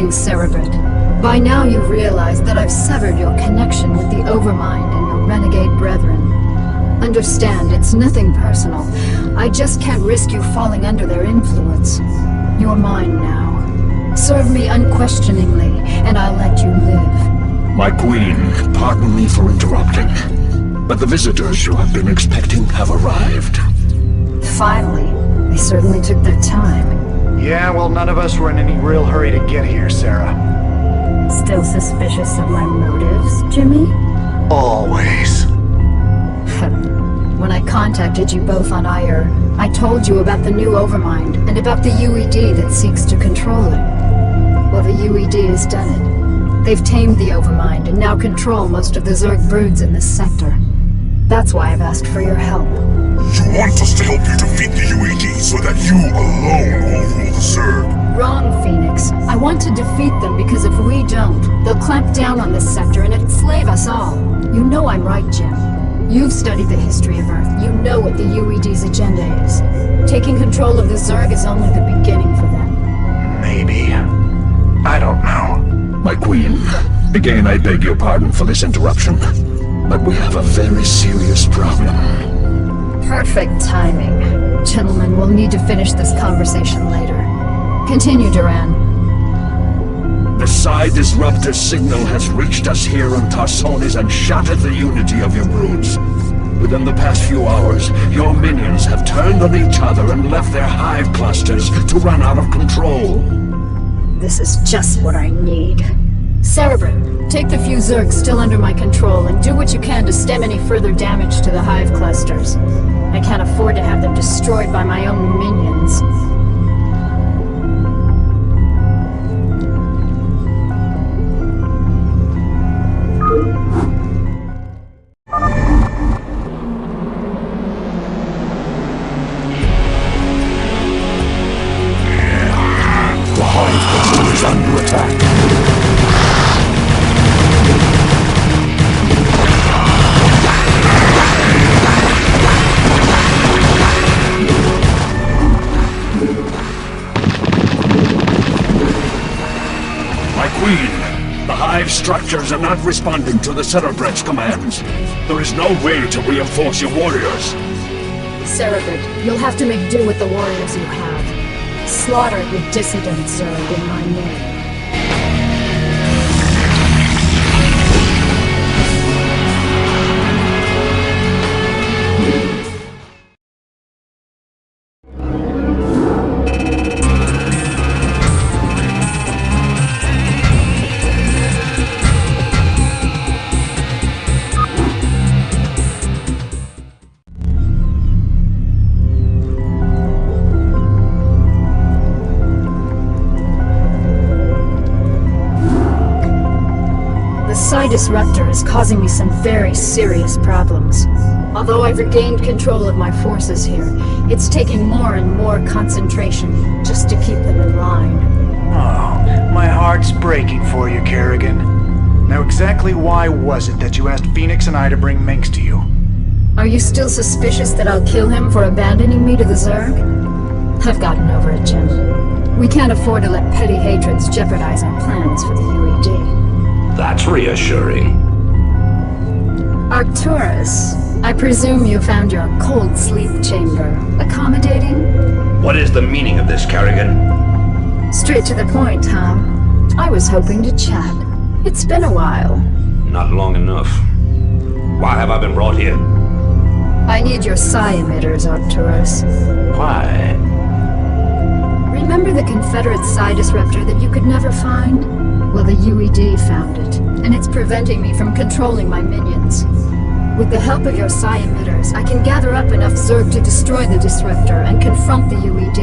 Greetings, Cerebrit. By now you've realized that I've severed your connection with the Overmind and your renegade brethren. Understand, it's nothing personal. I just can't risk you falling under their influence. You're mine now. Serve me unquestioningly, and I'll let you live. My queen, pardon me for interrupting, but the visitors you have been expecting have arrived. Finally. They certainly took their time. Yeah, well, none of us were in any real hurry to get here, Sarah. Still suspicious of my motives, Jimmy? Always. When I contacted you both on Ire, I told you about the new Overmind, and about the UED that seeks to control it. Well, the UED has done it. They've tamed the Overmind, and now control most of the Zerg broods in this sector. That's why I've asked for your help. You want us to help you defeat the UED so that you alone will rule the Zerg? Wrong, Phoenix. I want to defeat them because if we don't, they'll clamp down on this sector and enslave us all. You know I'm right, Jim. You've studied the history of Earth. You know what the UED's agenda is. Taking control of the Zerg is only the beginning for them. Maybe. I don't know. My queen, again I beg your pardon for this interruption, but we have a very serious problem. Perfect timing. Gentlemen, we'll need to finish this conversation later. Continue, Duran. The Psi Disruptor signal has reached us here on Tarsonis and shattered the unity of your broods. Within the past few hours, your minions have turned on each other and left their hive clusters to run out of control. This is just what I need. Cerebrin, take the few Zergs still under my control and do what you can to stem any further damage to the hive clusters. I can't afford to have them destroyed by my own minions. The hive cluster is under attack. The hive structures are not responding to the Cerebrit's commands. There is no way to reinforce your warriors. Cerebrit, you'll have to make do with the warriors you have. Slaughter the dissident Zerg in my name. The Disruptor is causing me some very serious problems. Although I've regained control of my forces here, it's taking more and more concentration just to keep them in line. Oh, my heart's breaking for you, Kerrigan. Now exactly why was it that you asked Phoenix and I to bring Minx to you? Are you still suspicious that I'll kill him for abandoning me to the Zerg? I've gotten over it, Jim. We can't afford to let petty hatreds jeopardize our plans for the UED. That's reassuring. Arcturus, I presume you found your cold sleep chamber accommodating? What is the meaning of this, Kerrigan? Straight to the point, huh? I was hoping to chat. It's been a while. Not long enough. Why have I been brought here? I need your psi emitters, Arcturus. Why? Remember the Confederate psi disruptor that you could never find? Well, the UED found it, and it's preventing me from controlling my minions. With the help of your psi emitters, I can gather up enough Zerg to destroy the disruptor and confront the UED.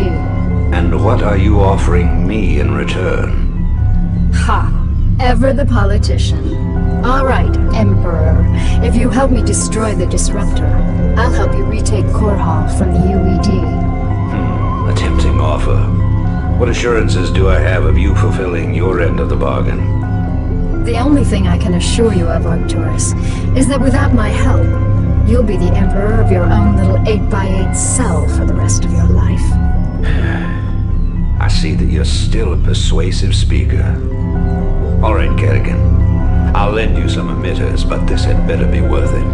And what are you offering me in return? Ha! Ever the politician. All right, Emperor. If you help me destroy the disruptor, I'll help you retake Core Hall from the UED. A tempting offer. What assurances do I have of you fulfilling your end of the bargain? The only thing I can assure you of, Arcturus, is that without my help, you'll be the Emperor of your own little 8x8 cell for the rest of your life. I see that you're still a persuasive speaker. All right, Kerrigan. I'll lend you some emitters, but this had better be worth it.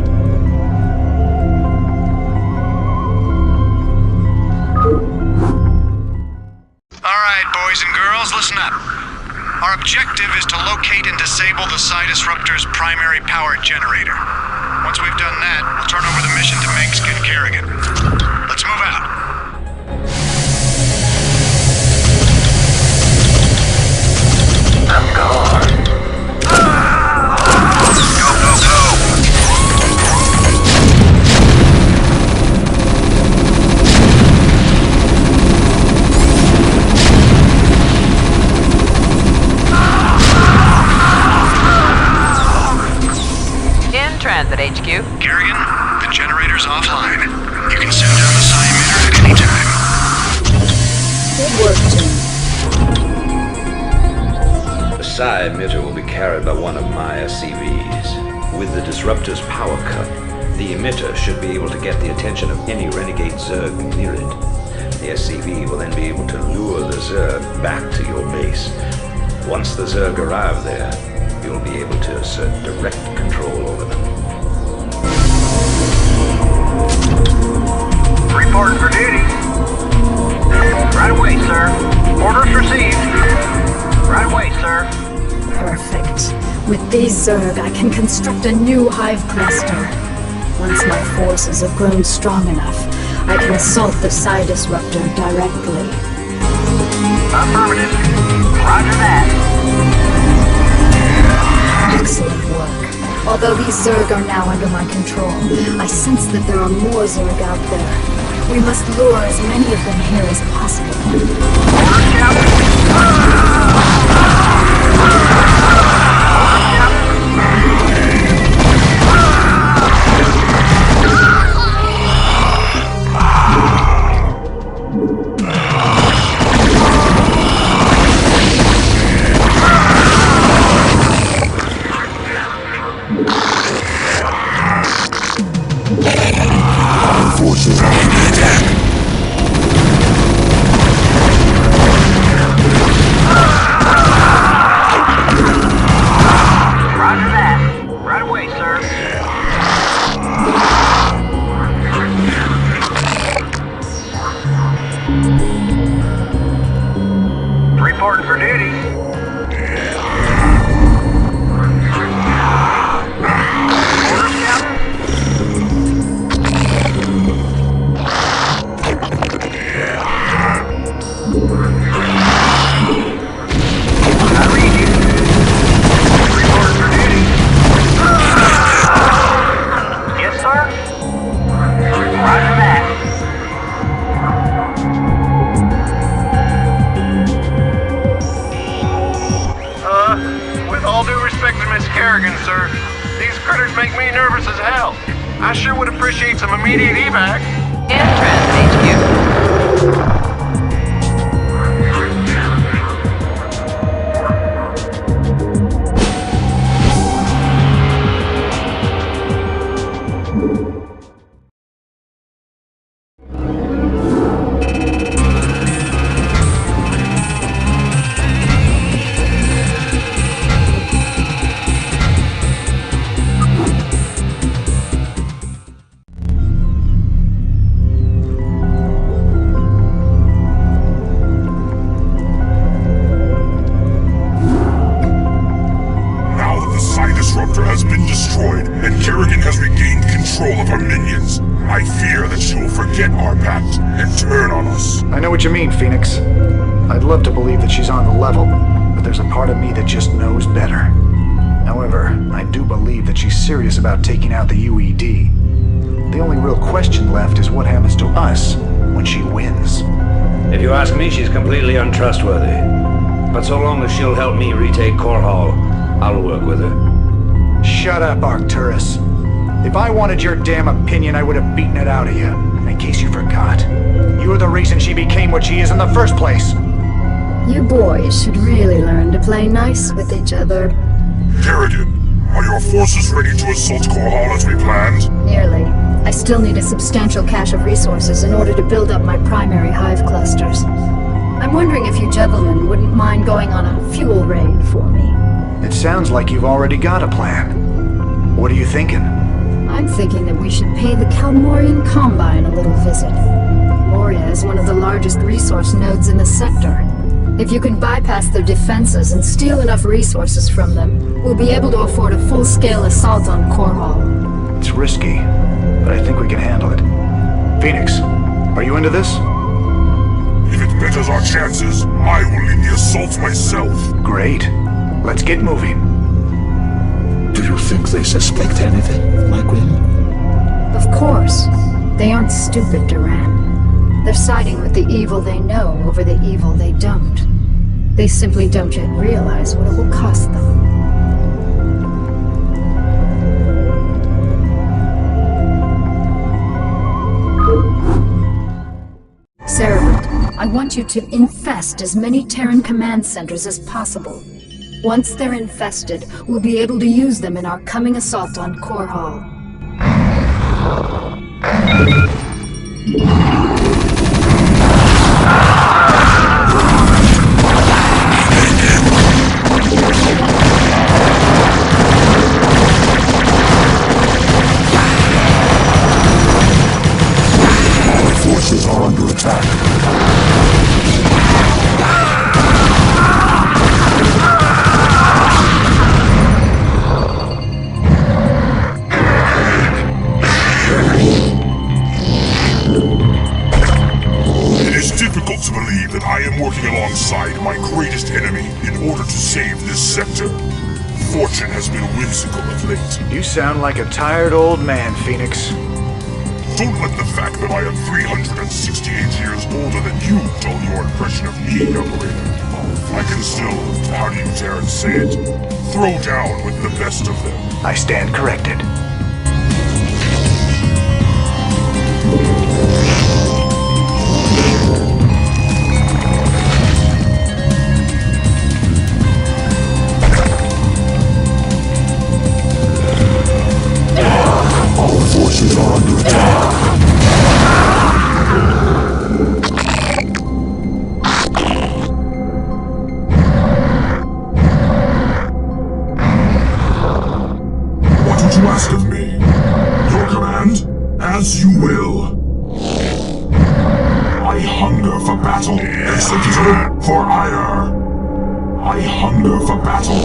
All right, boys and girls, listen up. Our objective is to locate and disable the Psi Disruptor's primary power generator. Once we've done that, we'll turn over the mission to Mengsk and Kerrigan. Let's move out. I'm gone. Go, go, go! In transit, HQ. Kerrigan, the generator's offline. You can send down the Psi emitter at any time. Good work, Jim. The Psi emitter will be carried by one of my SCVs. With the disruptor's power cut, the emitter should be able to get the attention of any renegade Zerg near it. The SCV will then be able to lure the Zerg back to your base. Once the Zerg arrive there, you'll be able to assert direct control over them. Reporting for duty. Right away, sir. Orders received. Right away, sir. Perfect. With these Zerg, I can construct a new hive cluster. Once my forces have grown strong enough, I can assault the Psi Disruptor directly. Affirmative. Roger that. Excellent work. Although these Zerg are now under my control, I sense that there are more Zerg out there. We must lure as many of them here as possible. Orders, Captain. Forces are under attack. Roger that. Right away, sir. Reporting for duty. Orders, Captain. I read you. Reporting for duty. Yes, sir. Roger that. With all due respect to Miss Kerrigan, sir, these critters make me nervous as hell. I sure would appreciate some immediate evac. In transit, HQ. Has been destroyed, and Kerrigan has regained control of her minions. I fear that she will forget our pact and turn on us. I know what you mean, Phoenix. I'd love to believe that she's on the level, but there's a part of me that just knows better. However, I do believe that she's serious about taking out the UED. The only real question left is what happens to us when she wins. If you ask me, she's completely untrustworthy. But so long as she'll help me retake Core Hall, I'll work with her. Shut up, Arcturus. If I wanted your damn opinion, I would have beaten it out of you. In case you forgot. You're the reason she became what she is in the first place. You boys should really learn to play nice with each other. Kerrigan, are your forces ready to assault Core Hall as we planned? Nearly. I still need a substantial cache of resources in order to build up my primary hive clusters. I'm wondering if you gentlemen wouldn't mind going on a fuel raid for me. It sounds like you've already got a plan. What are you thinking? I'm thinking that we should pay the Calmorian Combine a little visit. Moria is one of the largest resource nodes in the sector. If you can bypass their defenses and steal enough resources from them, we'll be able to afford a full-scale assault on Core Hall. It's risky, but I think we can handle it. Phoenix, are you into this? If it betters our chances, I will lead the assault myself. Great. Let's get moving. Do you think they suspect anything, my queen? Of course. They aren't stupid, Duran. They're siding with the evil they know over the evil they don't. They simply don't yet realize what it will cost them. Cerebrate, I want you to infest as many Terran command centers as possible. Once they're infested, we'll be able to use them in our coming assault on Core Hall. Our forces are under attack. To believe that I am working alongside my greatest enemy in order to save this sector. Fortune has been whimsical of late. You sound like a tired old man, Phoenix. Don't let the fact that I am 368 years older than you dull your impression of me, Operator. I can still, how do you dare say it, throw down with the best of them. I stand corrected. Forces are under attack. What would you ask of me? Your command? As you will. I hunger for battle. Executor for ire. I hunger for battle.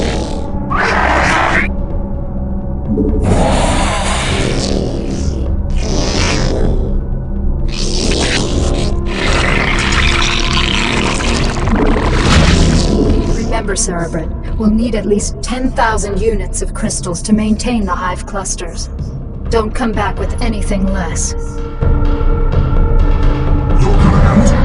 Remember, Cerebrate, we'll need at least 10,000 units of crystals to maintain the hive clusters. Don't come back with anything less. Your command?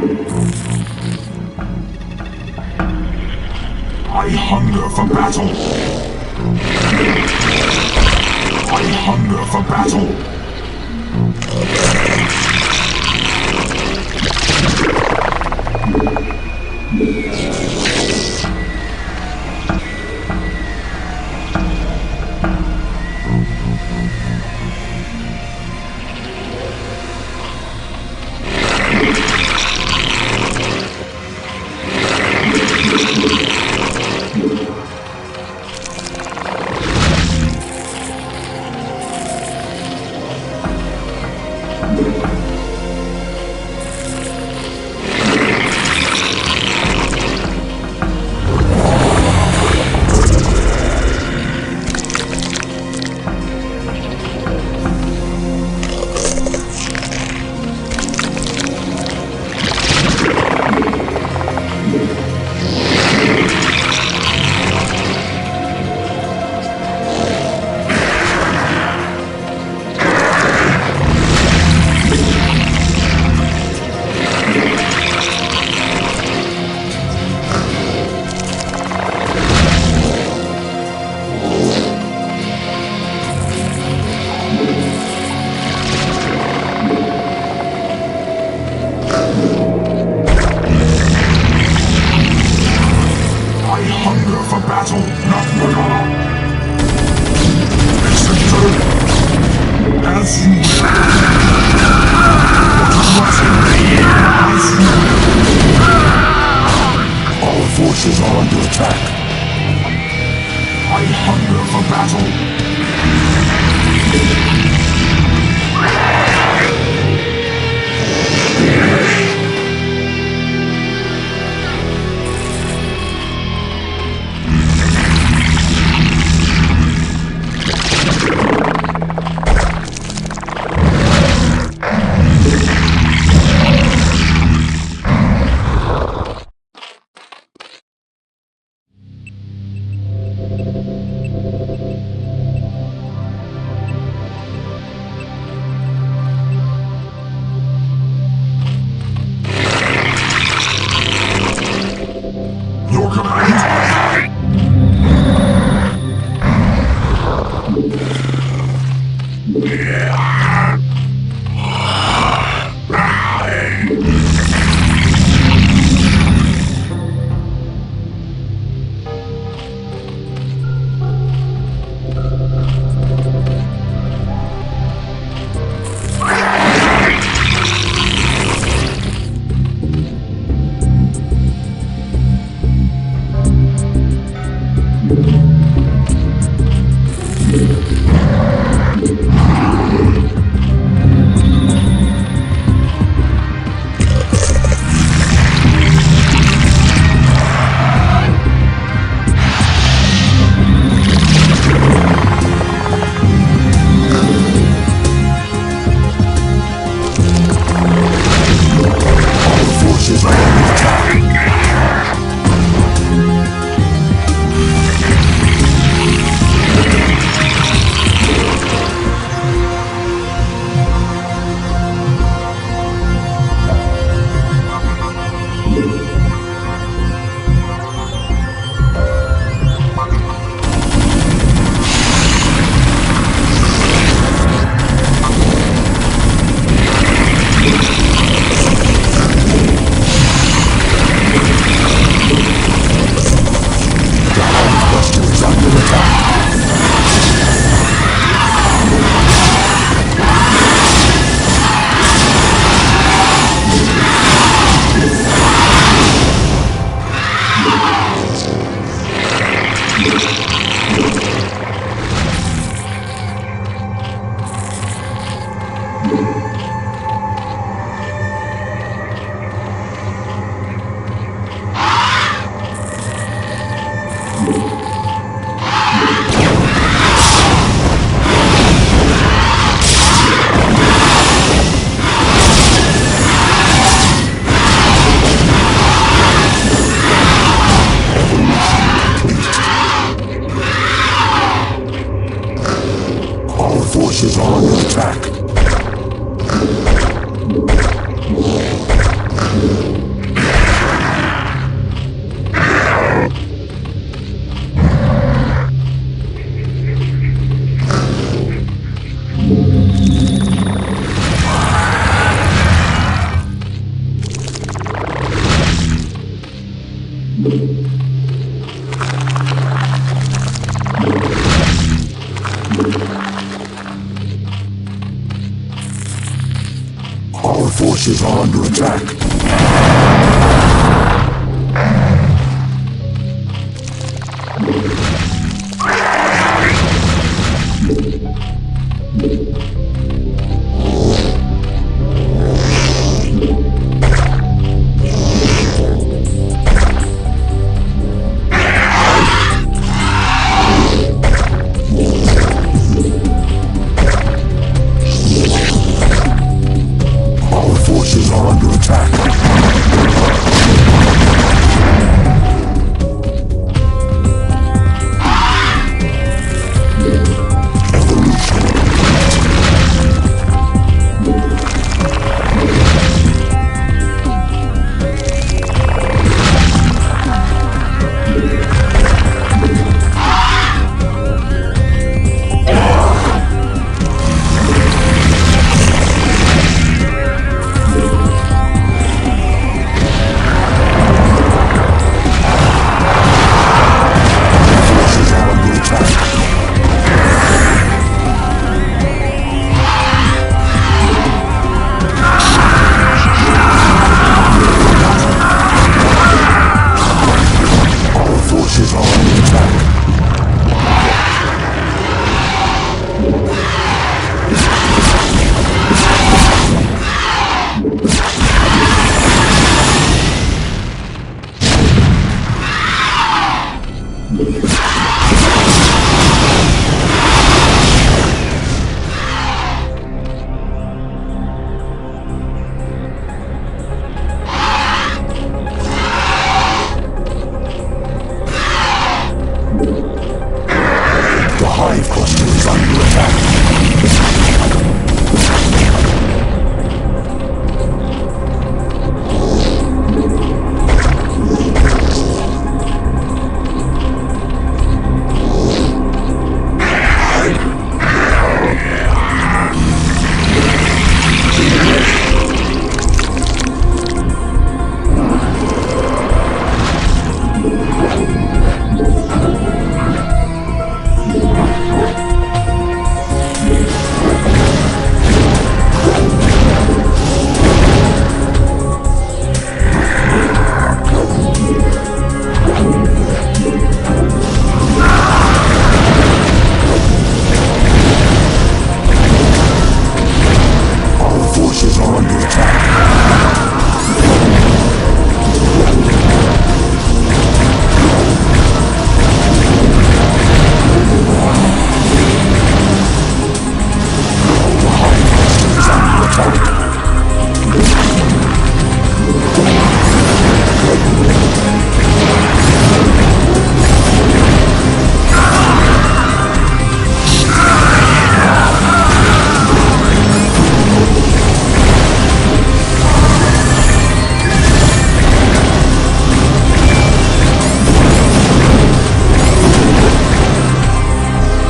I hunger for battle. I hunger for battle. Our forces are under attack. Our forces are under attack. Forces are under attack. Our forces are under attack. The hive cluster is under attack. Our forces are under attack. The hive cluster is under attack.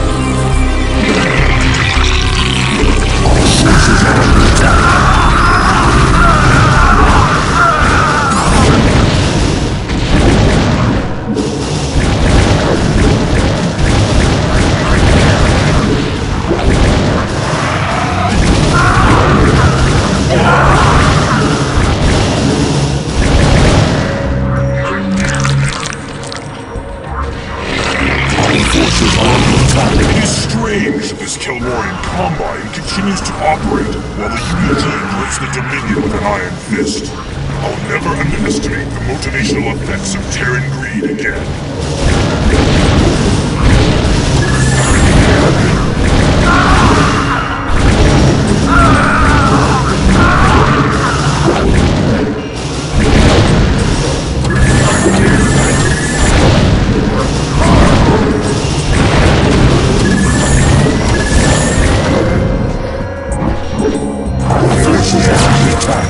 Forces are under attack. Our forces are under attack. It is strange that this Kelmorian Combine continues to operate while the UEG grips the Dominion with an iron fist. I'll never underestimate the motivational effects of Terran greed again. Our forces are under attack.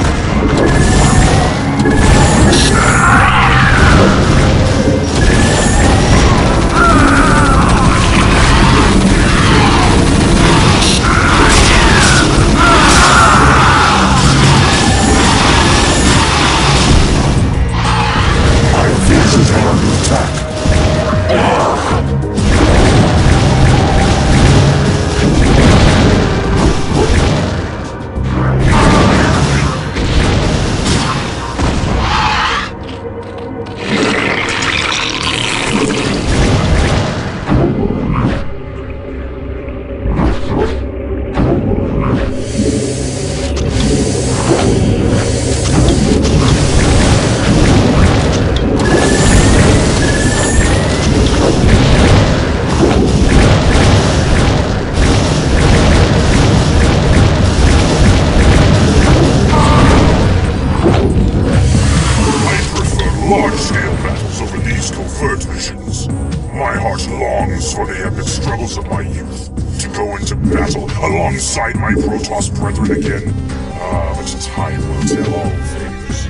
large-scale battles over these covert missions. My heart longs for the epic struggles of my youth, to go into battle alongside my Protoss brethren again. But time will tell all things.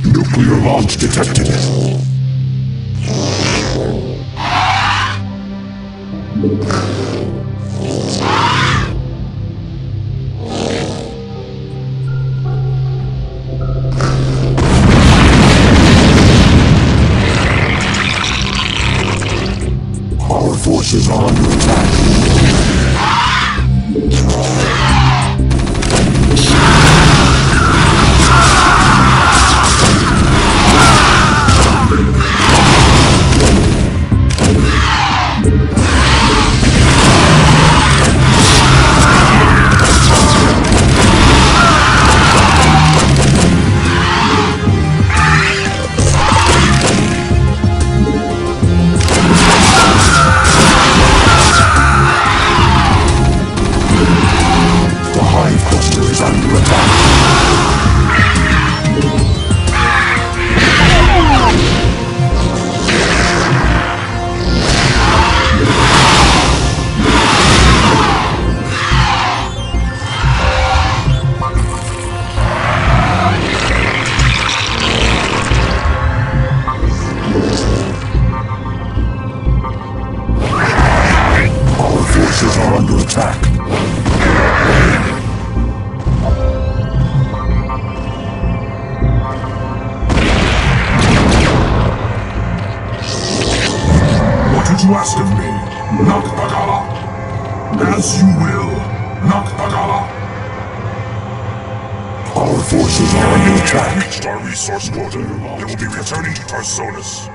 Nuclear launch detected. Our forces are under attack. You ask of me, Nakbagala. As you will, Nakbagala. Our forces are under attack. We have reached our resource quota. They will be returning to Tarsonis.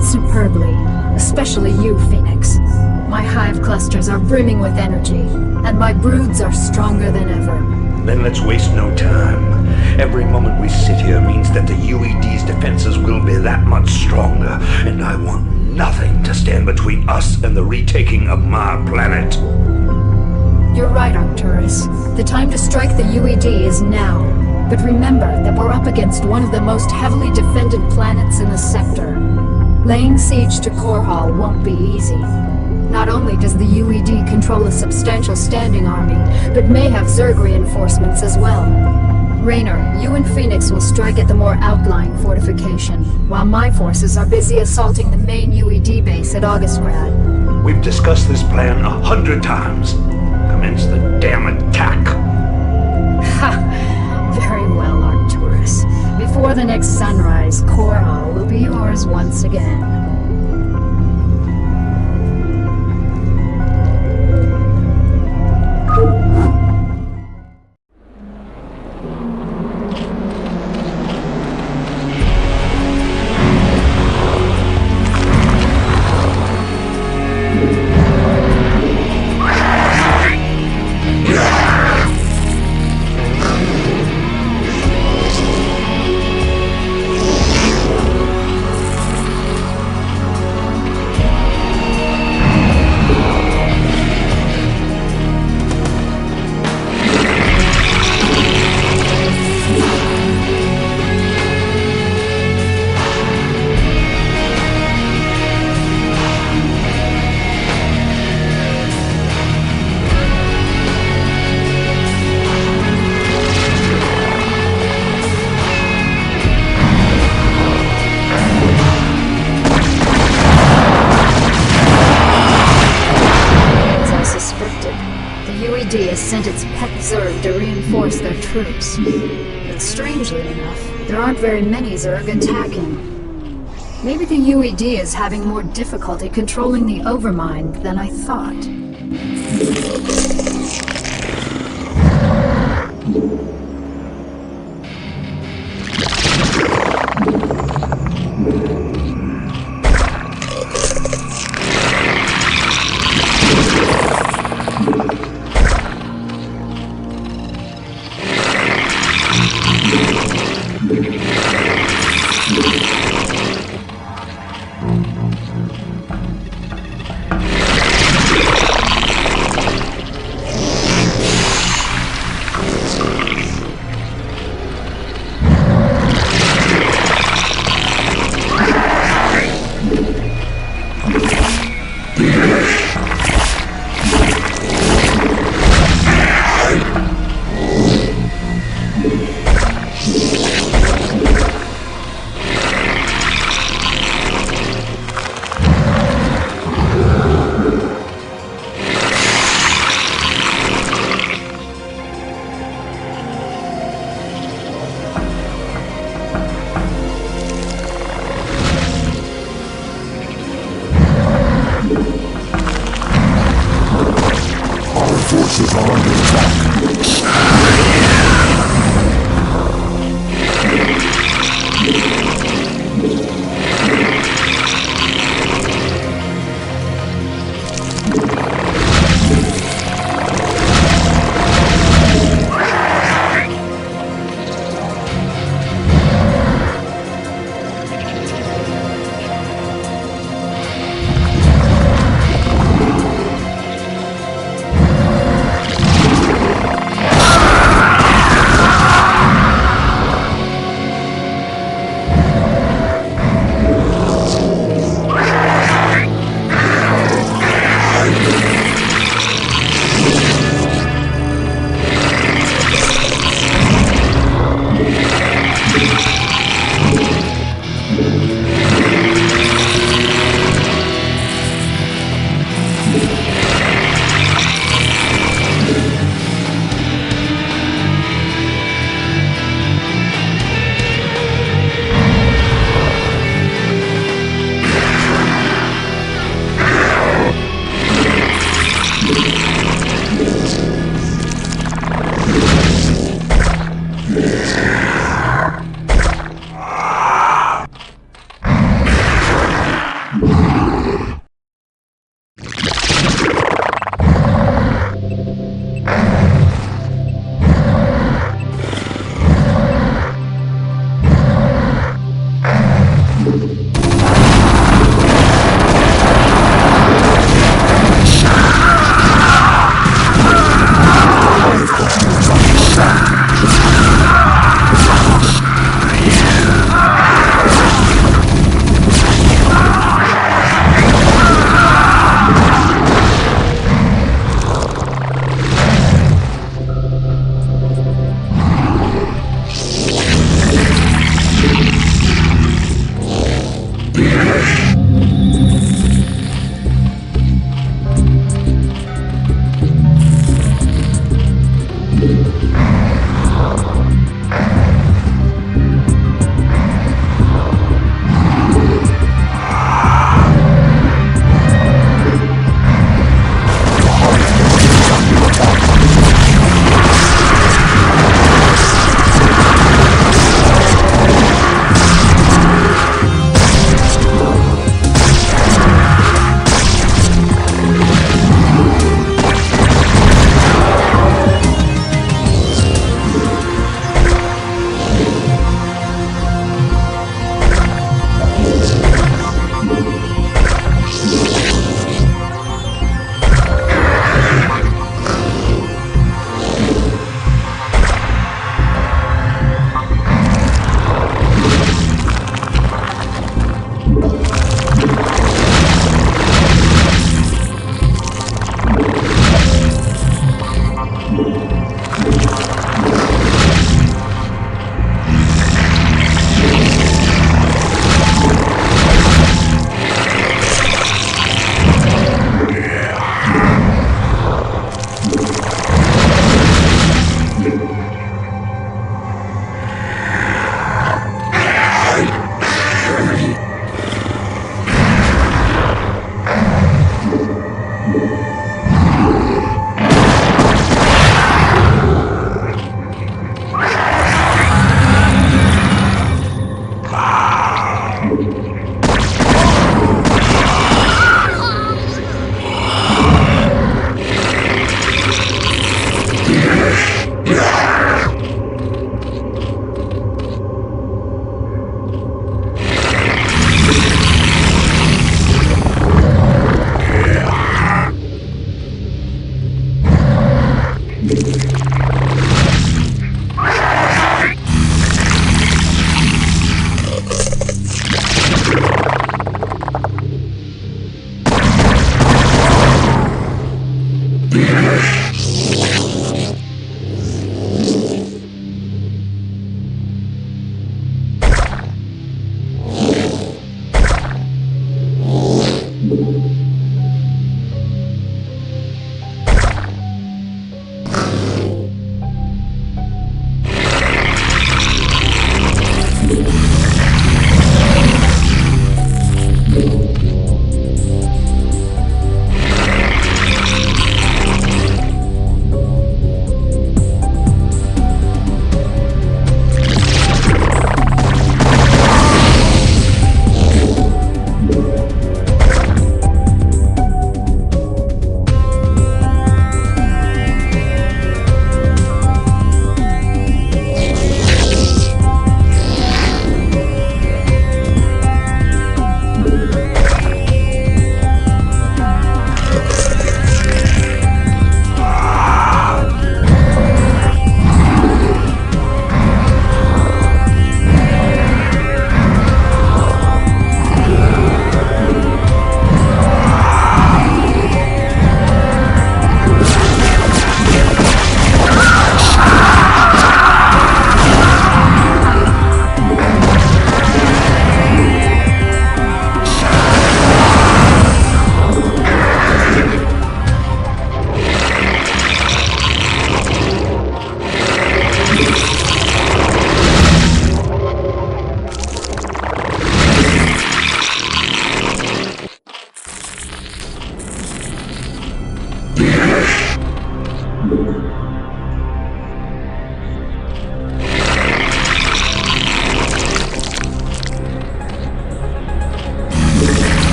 done superbly, especially you, Phoenix. My hive clusters are brimming with energy, and my broods are stronger than ever. Then let's waste no time. Every moment we sit here means that the UED's defenses will be that much stronger, and I want nothing to stand between us and the retaking of my planet. You're right, Arcturus. The time to strike the UED is now. But remember that we're up against one of the most heavily defended planets in the sector. Laying siege to Core Hall won't be easy. Not only does the UED control a substantial standing army, but may have Zerg reinforcements as well. Raynor, you and Phoenix will strike at the more outlying fortification, while my forces are busy assaulting the main UED base at Augustgrad. We've discussed this plan 100 times. Commence the damn attack. Ha! Very well, Arcturus. Before the next sunrise, Core Hall will be yours once again. Sent its pet Zerg to reinforce their troops. But strangely enough, there aren't very many Zerg attacking. Maybe the UED is having more difficulty controlling the Overmind than I thought.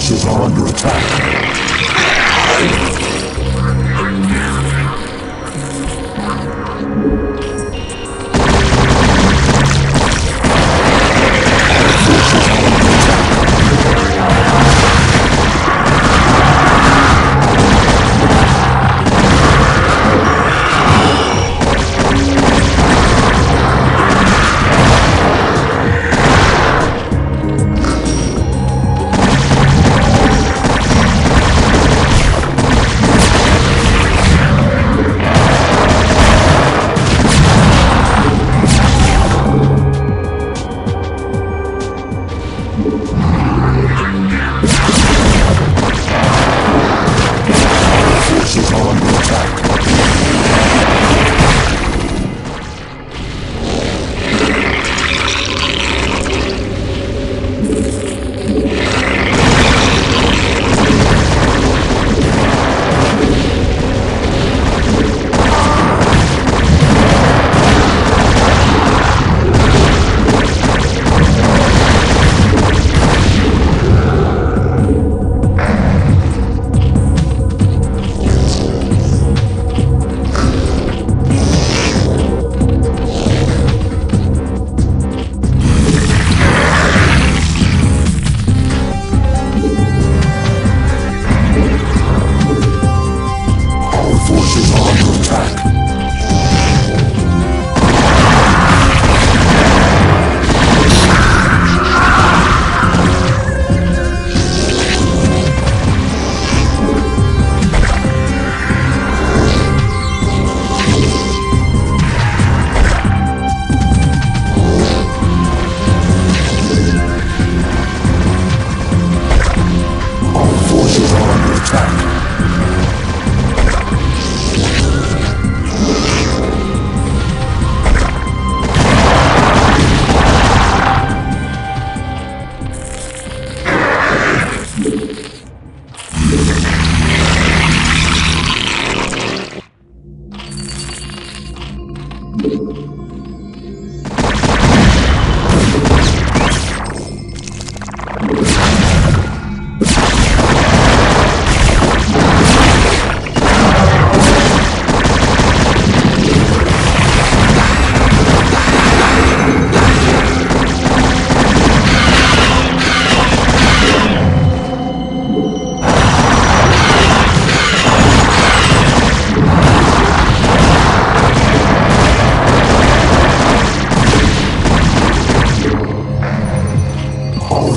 forces are under attack.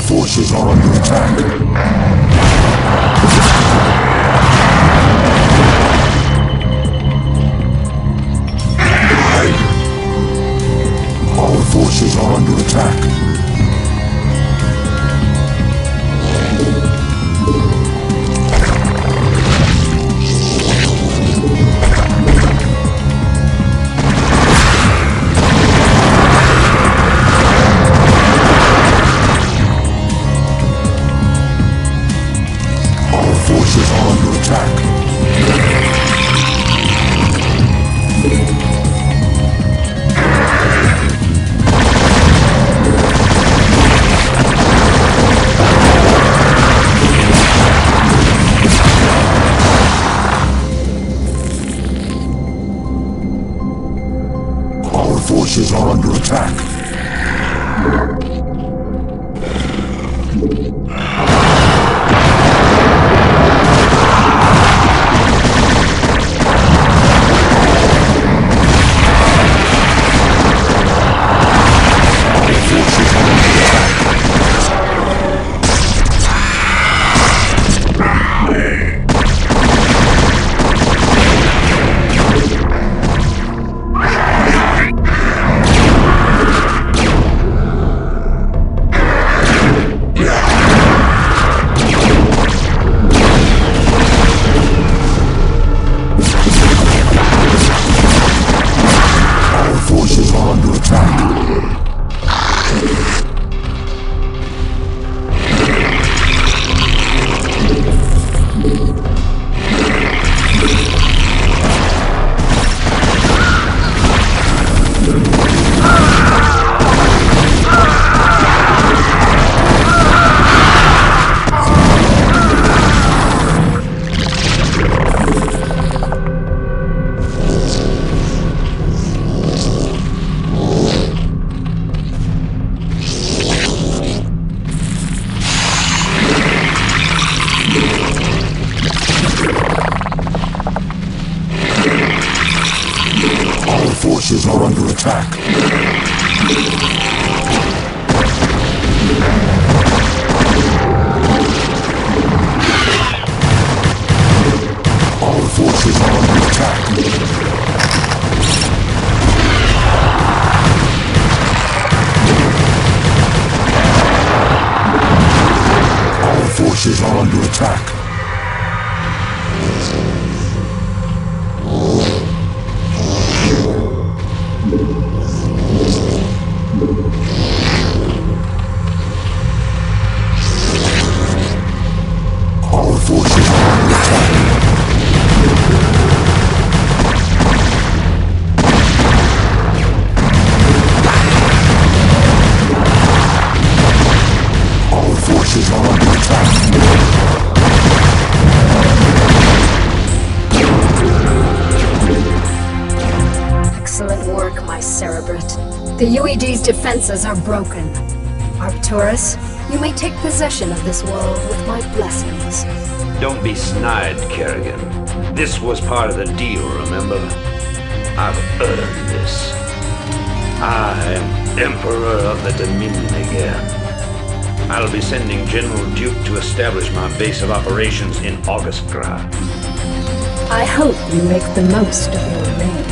Forces are under attack. Our forces are under attack. Forces are under attack. Our forces are under attack. Yeah. forces are under attack. Our forces are under attack. Our forces are under attack. Our forces are under attack. Our forces are under attack. Excellent work, my Cerebrate. The UED's defenses are broken. Arcturus, you may take possession of this world with my blessings. Don't be snide, Kerrigan. This was part of the deal, remember? I've earned this. I am Emperor of the Dominion again. I'll be sending General Duke to establish my base of operations in Augustgrad. I hope you make the most of your reign.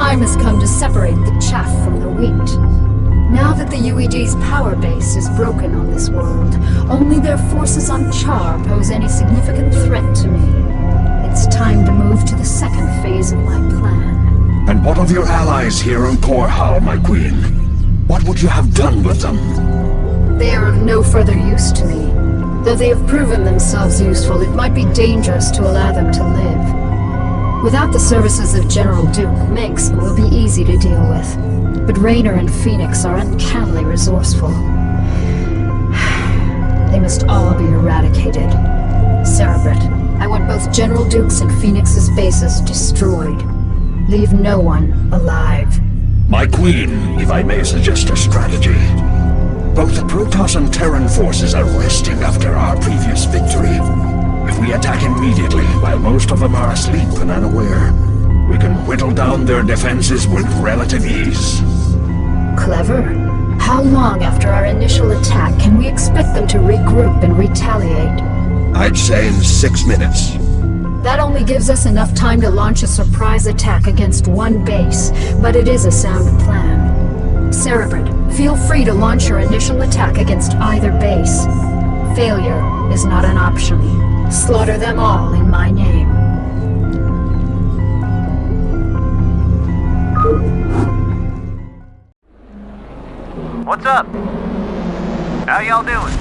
time has come to separate the chaff from the wheat. Now that the UED's power base is broken on this world, only their forces on Char pose any significant threat to me. It's time to move to the second phase of my plan. And what of your allies here on Korhal, my queen? What would you have done with them? They are of no further use to me. Though they have proven themselves useful, it might be dangerous to allow them to live. Without the services of General Duke, Minsk will be easy to deal with. But Raynor and Phoenix are uncannily resourceful. They must all be eradicated. Cerebrate, I want both General Duke's and Phoenix's bases destroyed. Leave no one alive. My queen, if I may suggest a strategy. Both the Protoss and Terran forces are resting after our previous victory. If we attack immediately, while most of them are asleep and unaware, we can whittle down their defenses with relative ease. Clever. How long after our initial attack can we expect them to regroup and retaliate? I'd say in 6 minutes. That only gives us enough time to launch a surprise attack against one base, but it is a sound plan. Cerebrate, feel free to launch your initial attack against either base. Failure is not an option. Slaughter them all in my name. What's up? How y'all doing?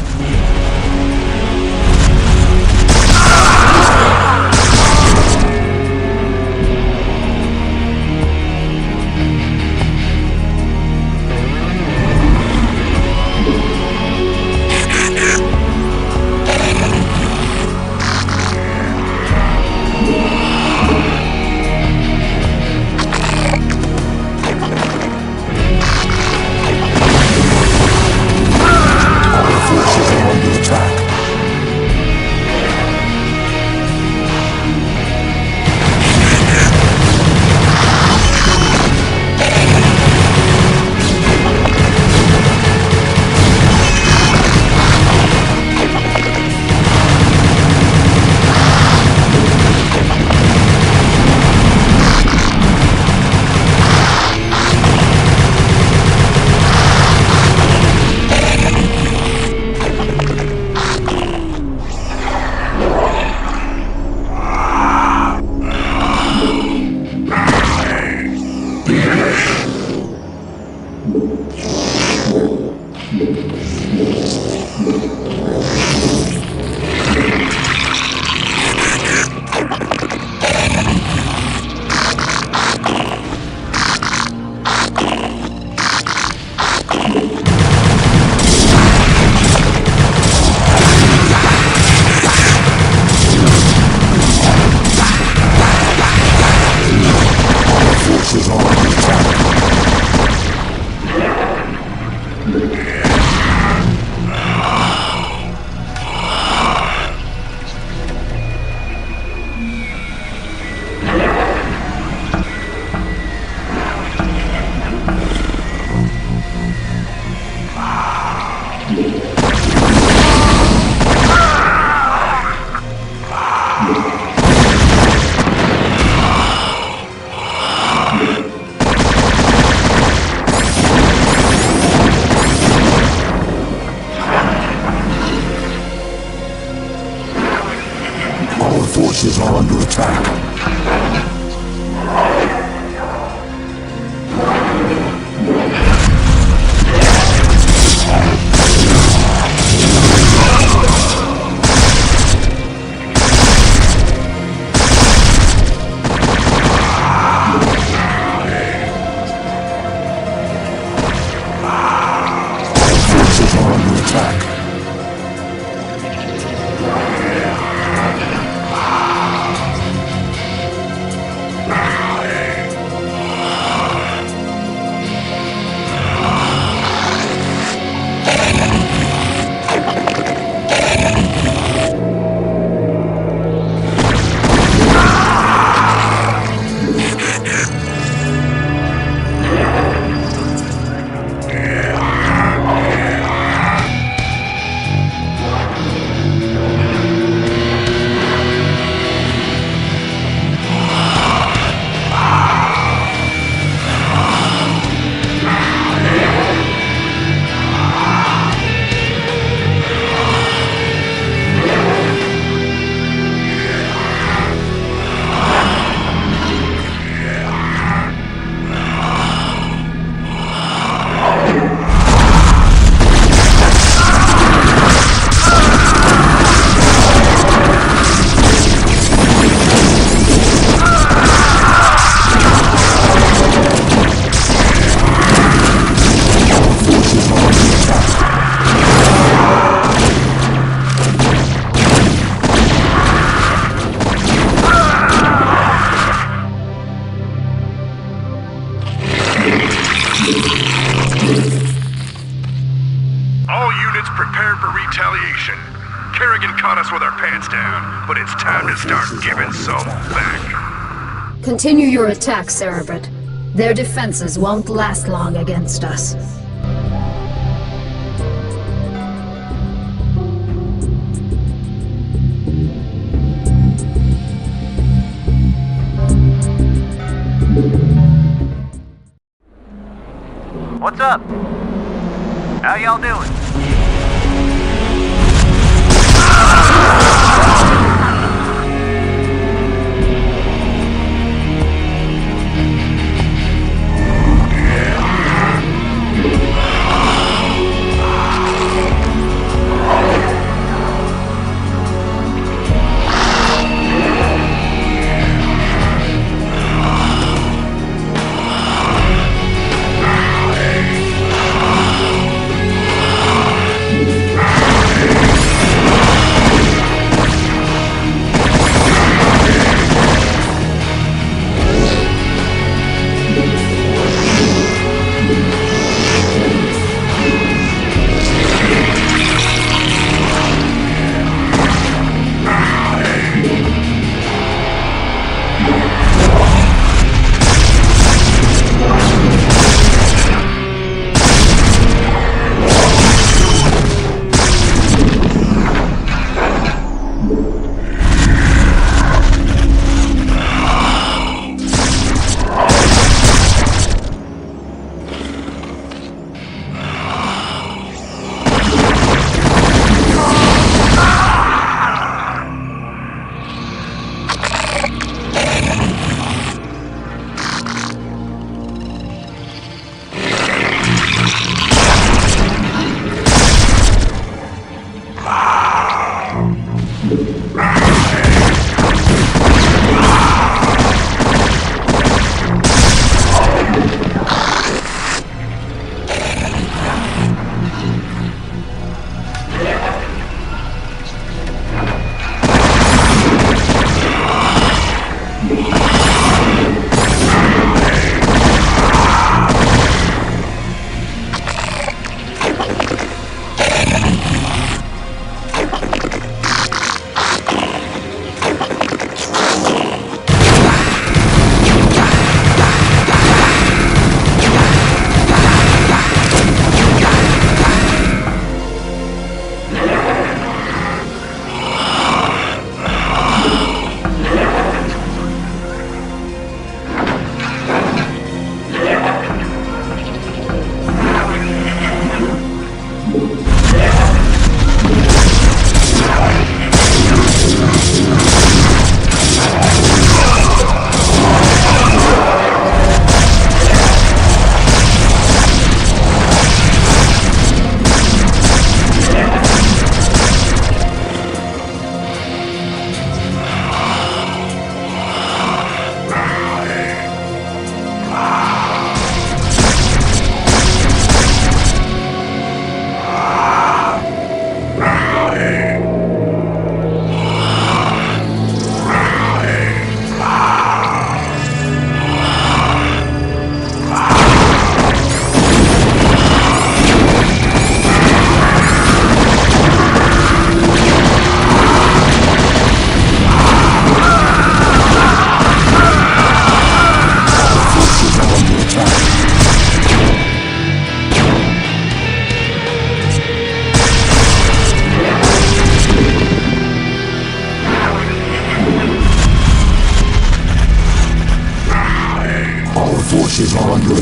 forces are under attack. All units prepared for retaliation. Kerrigan caught us with our pants down, but it's time to start giving some back. Continue your attack, Cerebrit. Their defenses won't last long against us. What's up? How y'all doing?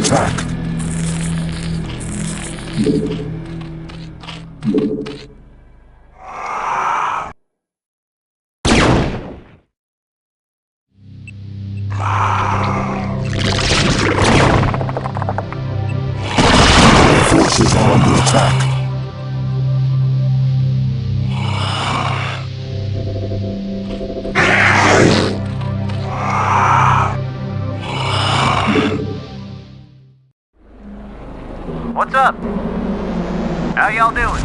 attack. Forces are under attack. What's up? How y'all doing?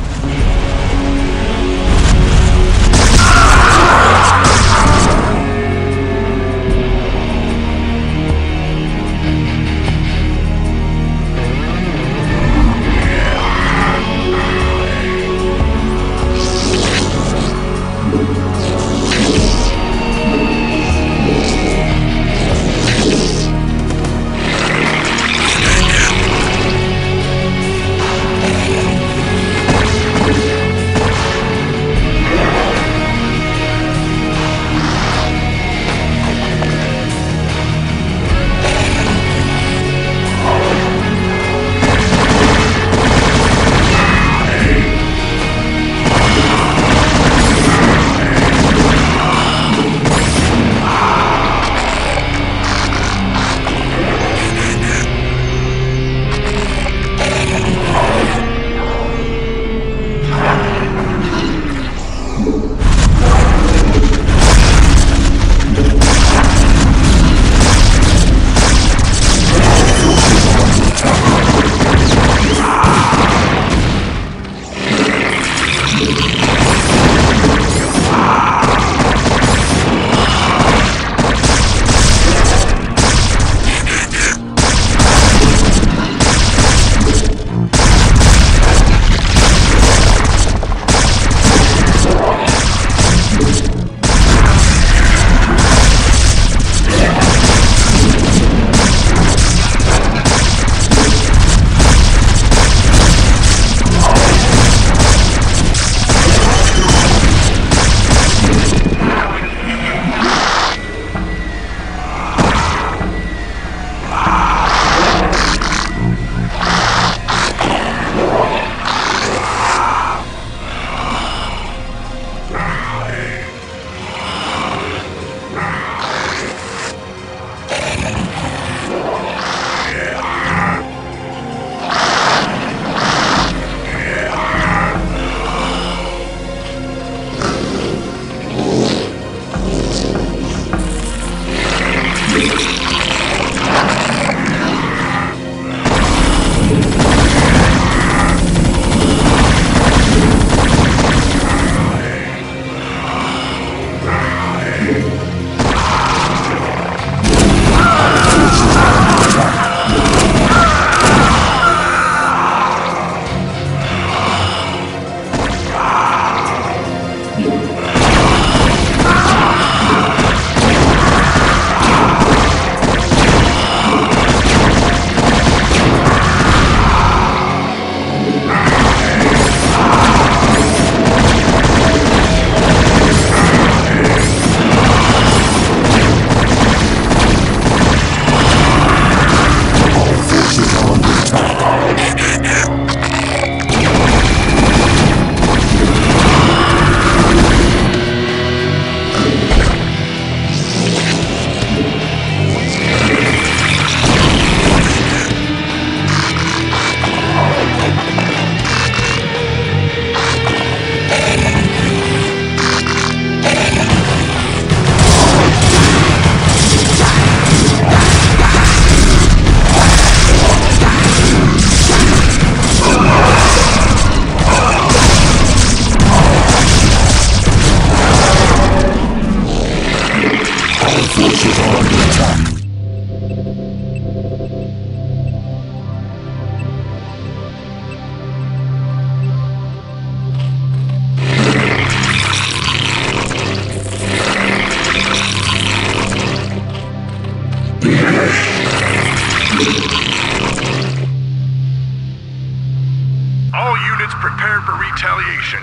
All units prepared for retaliation.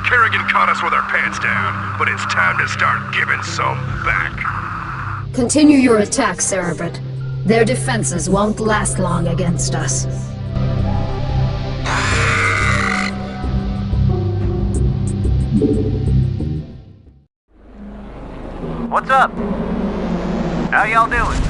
Kerrigan caught us with our pants down, but it's time to start giving some back. Continue your attack, Cerebrit. Their defenses won't last long against us. What's up? How y'all doing?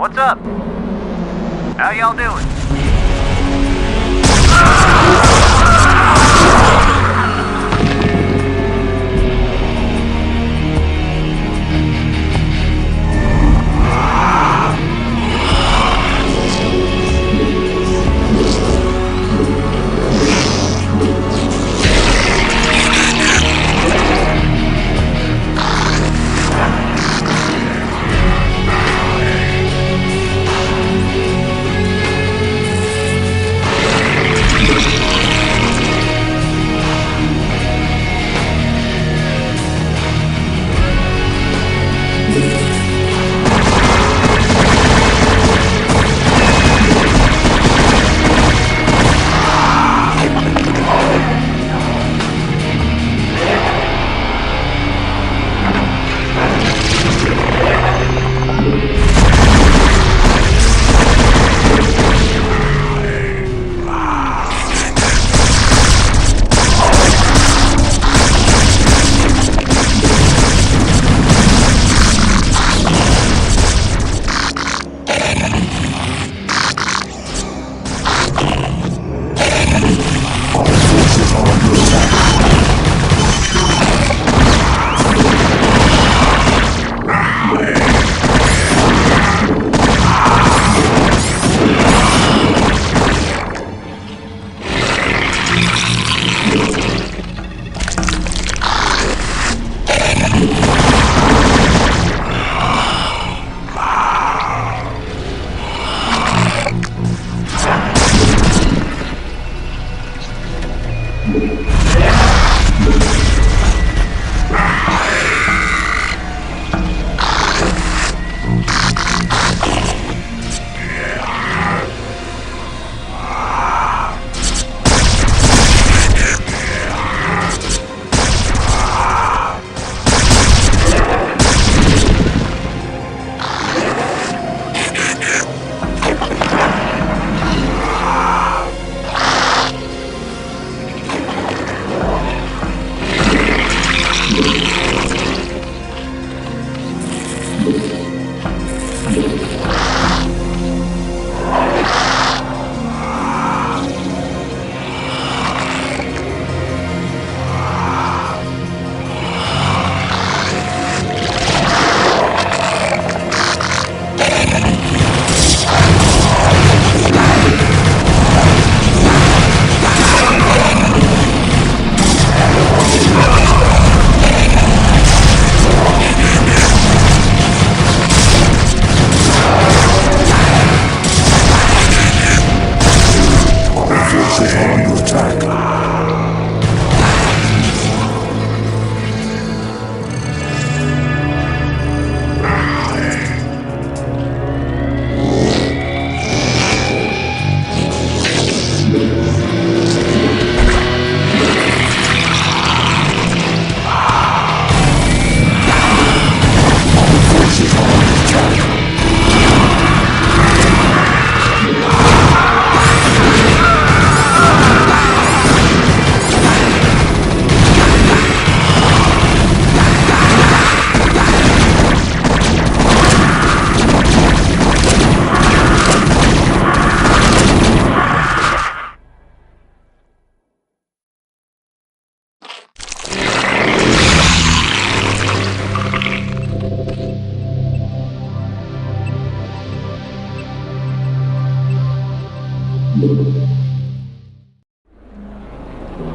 What's up? How y'all doing?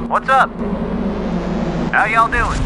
What's up? How y'all doing?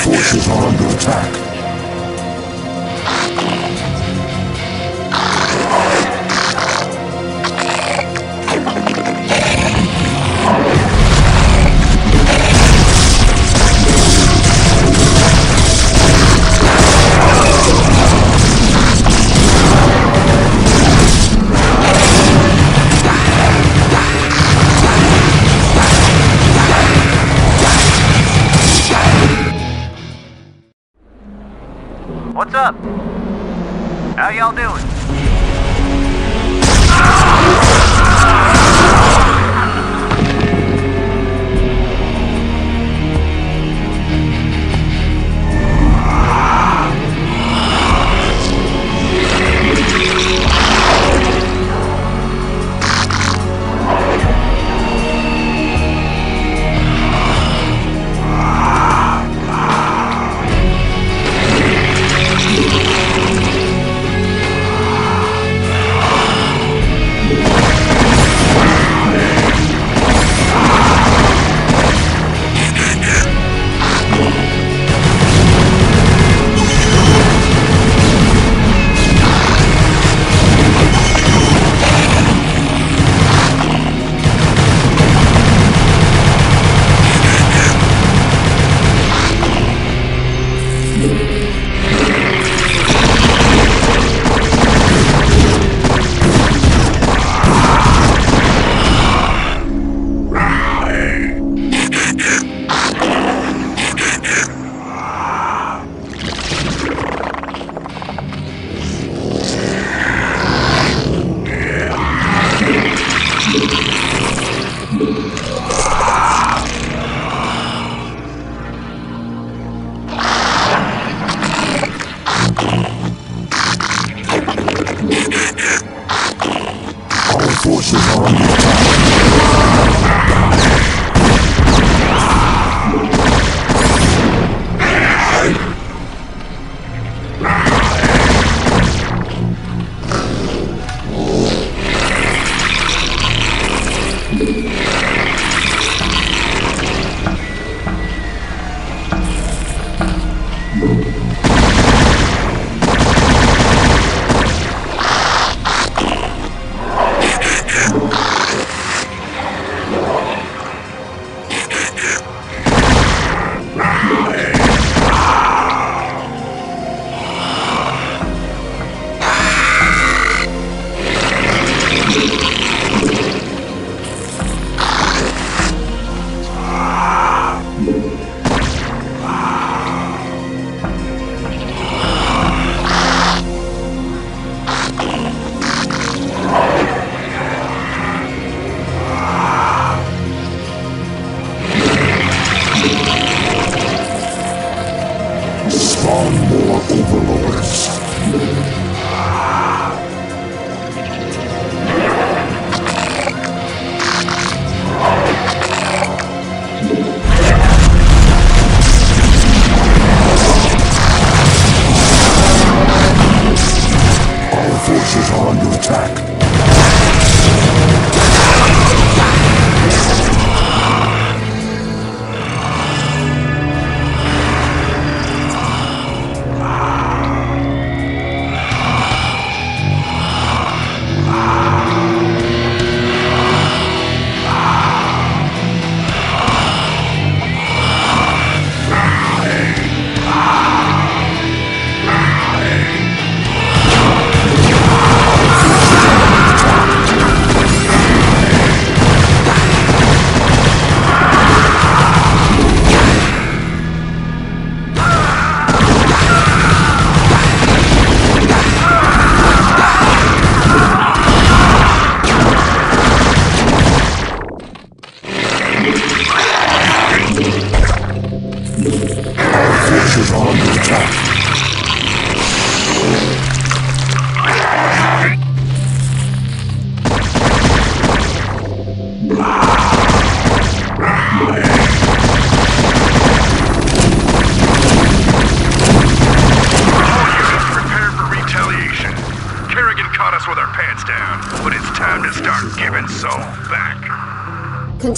Forces are under attack. What's up? How y'all doing?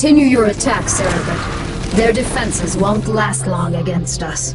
Continue your attack, Surrogate. Their defenses won't last long against us.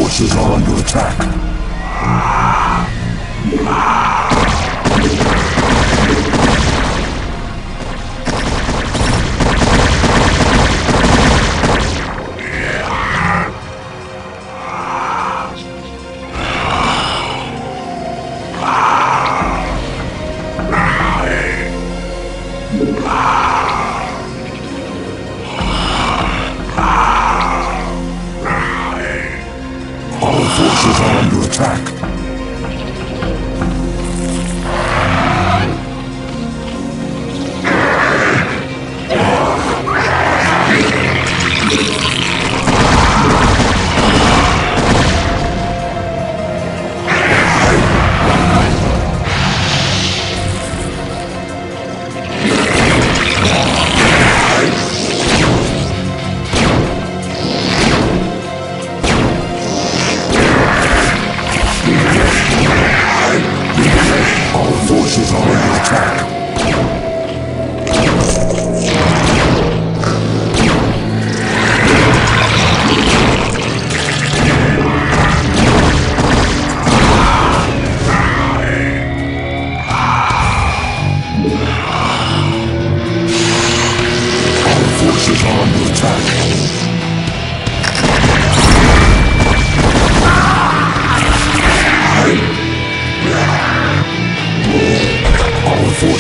forces are under attack. Forces are under attack.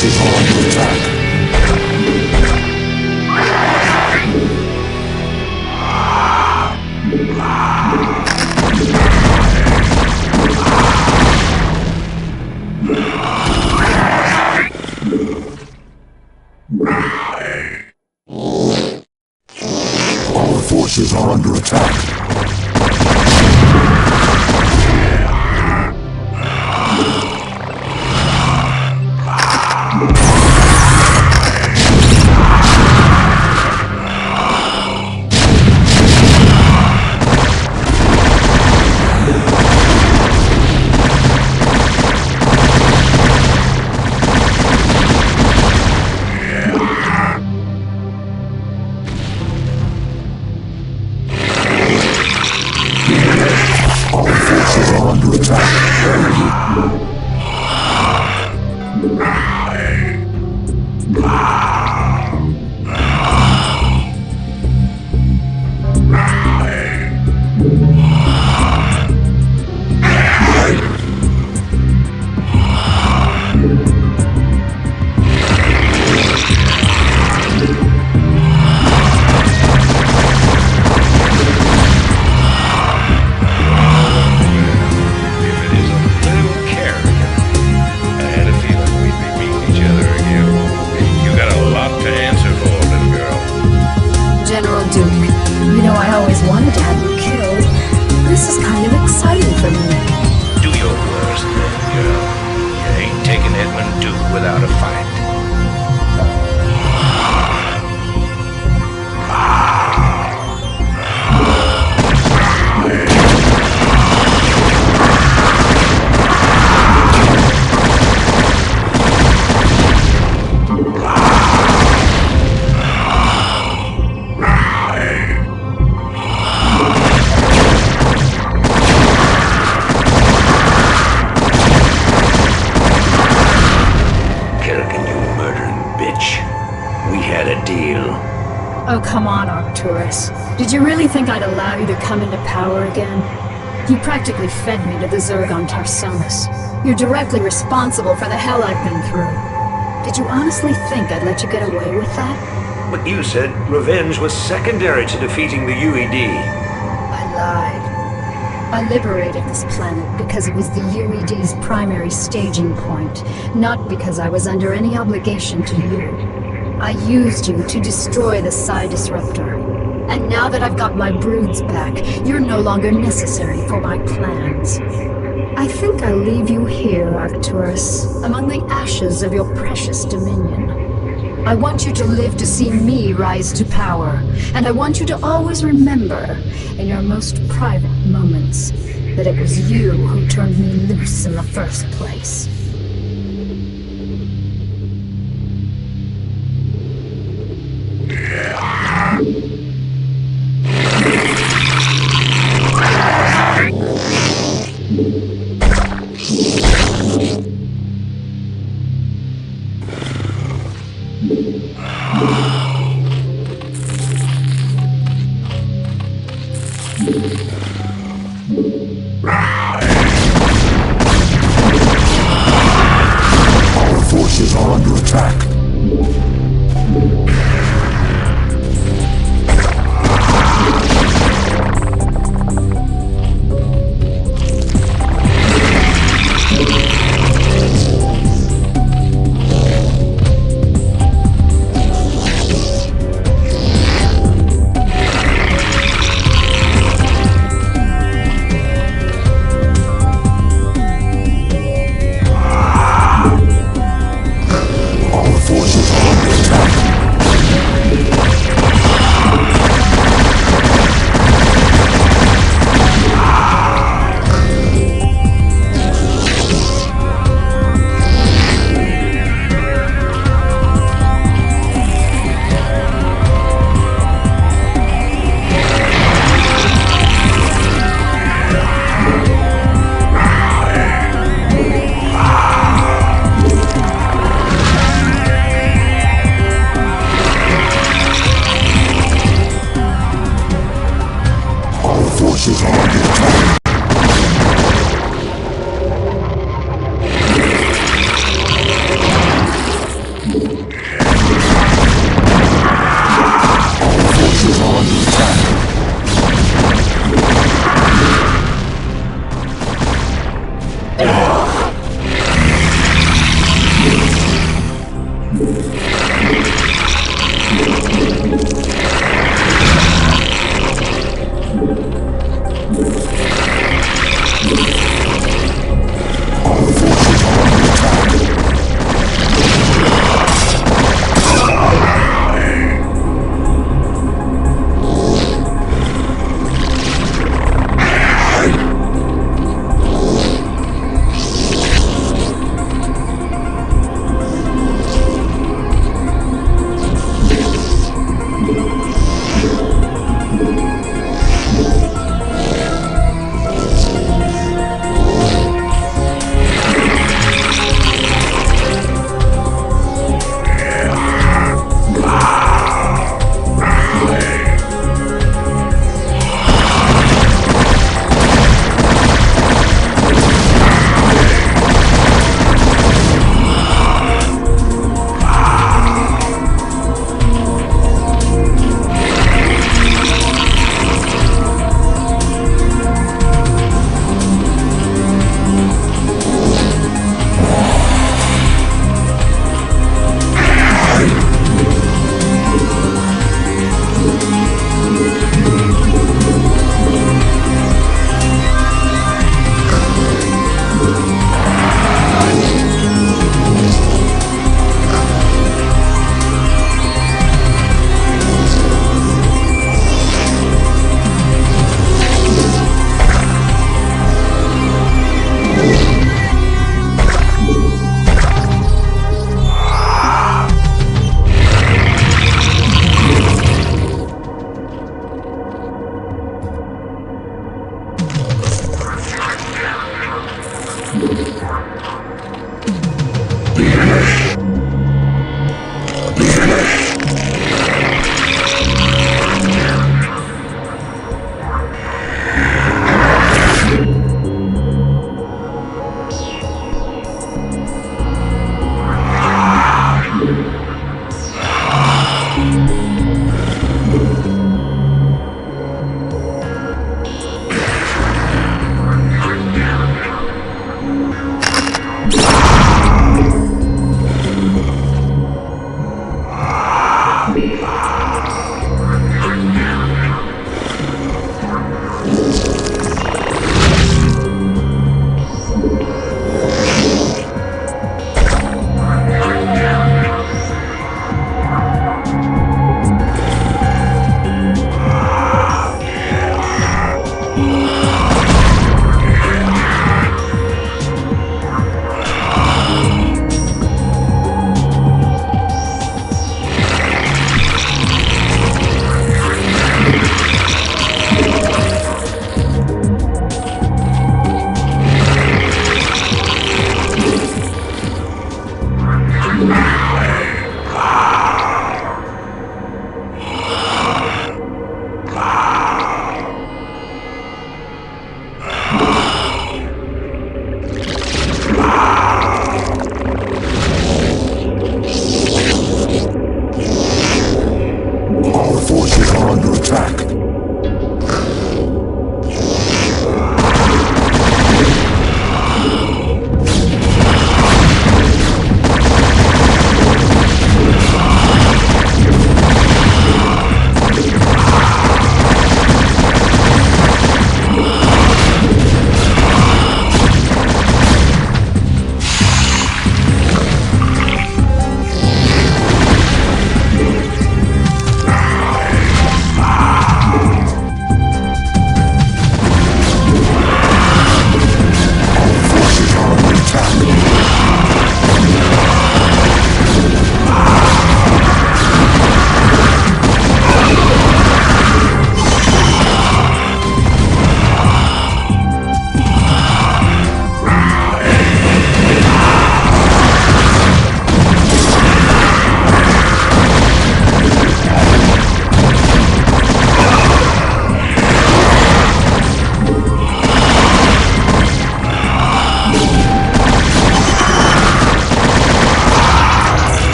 forces are under attack. Our forces are under attack. Our forces are under attack. You know, I always wanted to have you killed. This is kind of exciting for me. Do your worst then, girl. You ain't taking Edmund Duke without a fight. Oh, come on, Arcturus. Did you really think I'd allow you to come into power again? You practically fed me to the Zerg on Tarsonis. You're directly responsible for the hell I've been through. Did you honestly think I'd let you get away with that? But you said revenge was secondary to defeating the UED. I lied. I liberated this planet because it was the UED's primary staging point, not because I was under any obligation to you. I used you to destroy the Psi Disruptor. And now that I've got my broods back, you're no longer necessary for my plans. I think I'll leave you here, Arcturus, among the ashes of your precious dominion. I want you to live to see me rise to power, and I want you to always remember, in your most private moments, that it was you who turned me loose in the first place. Our forces are under attack. Forces are under attack.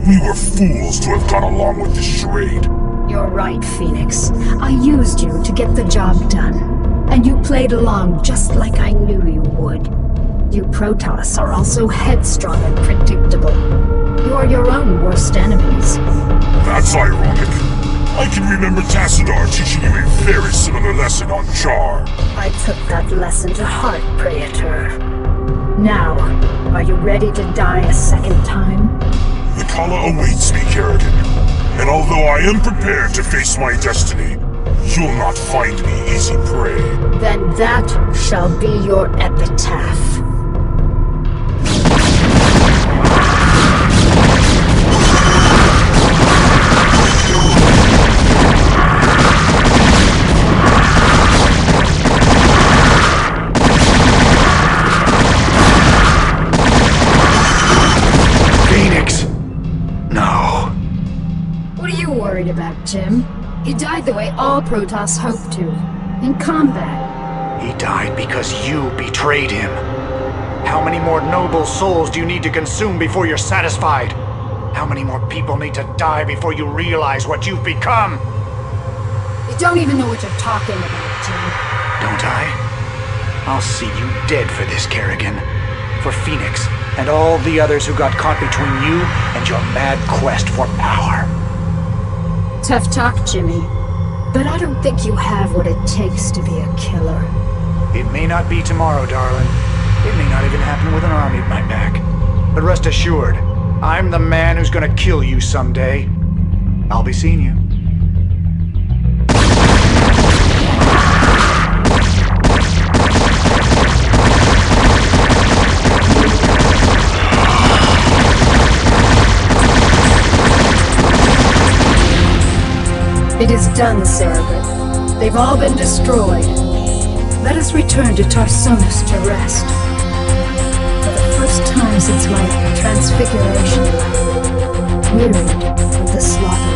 We were fools to have gone along with this charade. You're right, Phoenix. I used you to get the job done. And you played along just like I knew you would. You Protoss are also headstrong and predictable. You are your own worst enemies. That's ironic. I can remember Tassadar teaching you a very similar lesson on Char. I took that lesson to heart, Praetor. Now, are you ready to die a second time? The Kala awaits me, Kerrigan. And although I am prepared to face my destiny, you'll not find me easy prey. Then that shall be your epitaph. About Jim. He died the way all Protoss hoped to, in combat. He died because you betrayed him. How many more noble souls do you need to consume before you're satisfied? How many more people need to die before you realize what you've become? You don't even know what you're talking about, Jim. Don't I? I'll see you dead for this, Kerrigan. For Phoenix, and all the others who got caught between you and your mad quest for power. Tough talk, Jimmy. But I don't think you have what it takes to be a killer. It may not be tomorrow, darling. It may not even happen with an army at my back. But rest assured, I'm the man who's gonna kill you someday. I'll be seeing you. It is done, Cerebrate. They've all been destroyed. Let us return to Tarsonis to rest. For the first time since my transfiguration, wearied of the slaughter.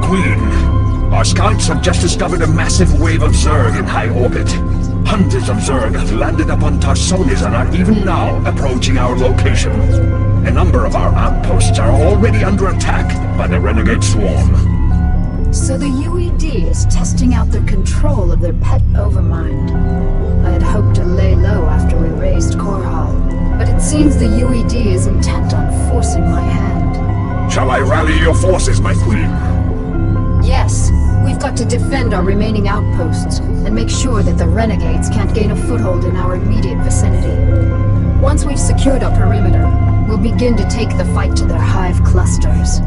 Queen. Our scouts have just discovered a massive wave of Zerg in high orbit. Hundreds of Zerg have landed upon Tarsonis and are even now approaching our location. A number of our outposts are already under attack by the renegade swarm. So the UED is testing out their control of their pet overmind. I had hoped to lay low after we raised Korhal, but it seems the UED is intent on forcing my hand. Shall I rally your forces, my queen? Yes, we've got to defend our remaining outposts and make sure that the renegades can't gain a foothold in our immediate vicinity. Once we've secured our perimeter, we'll begin to take the fight to their hive clusters.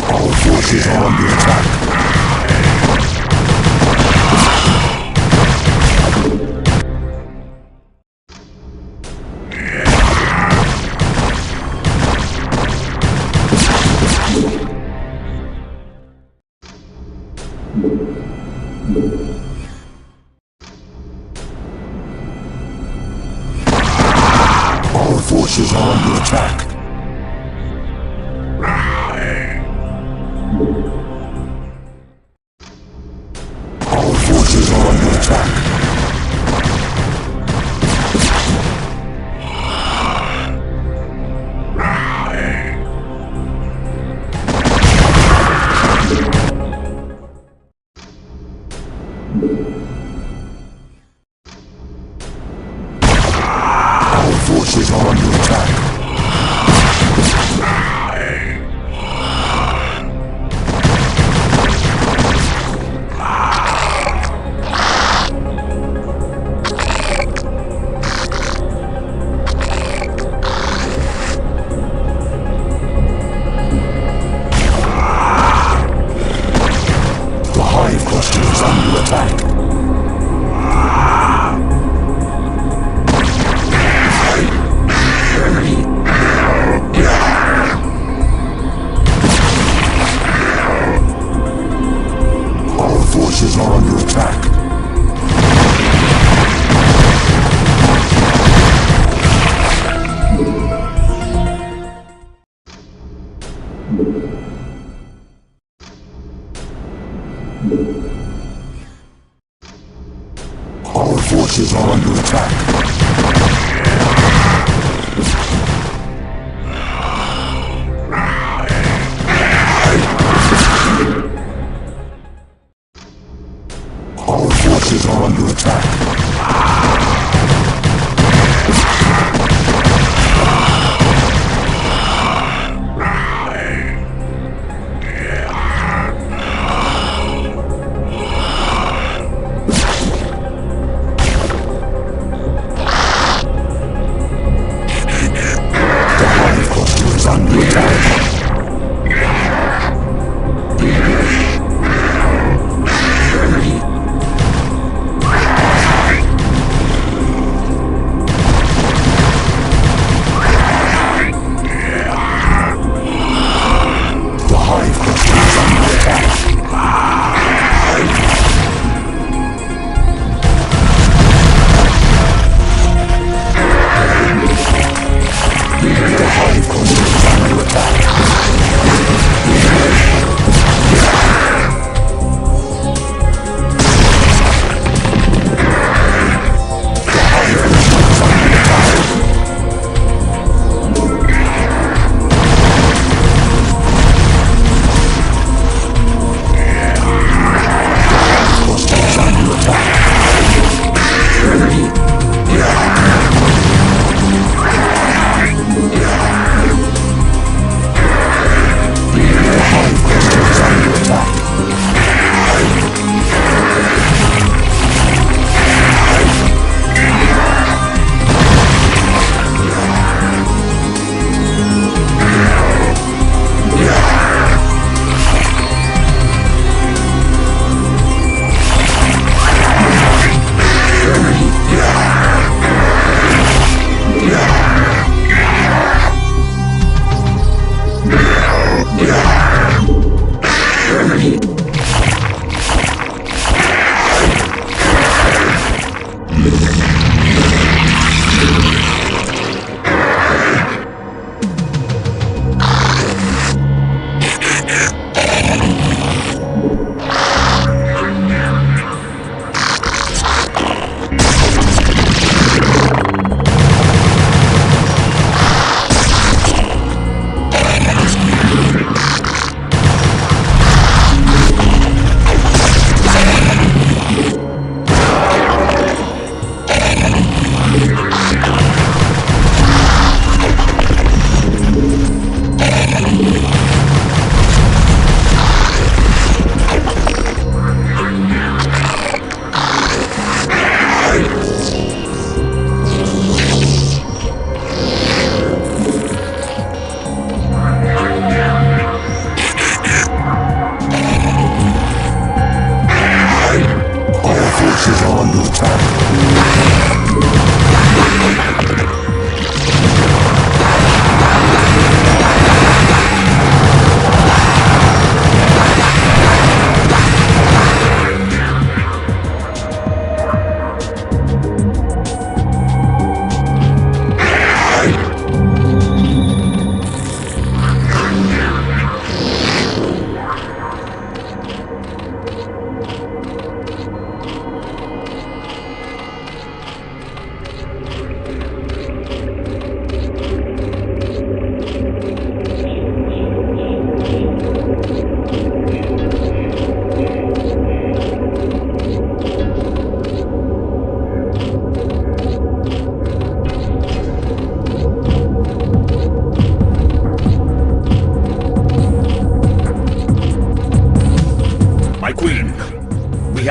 Our forces are under attack. Our forces are under attack. Our forces are under attack. Our forces are under attack. The hive cluster is under attack. Enemy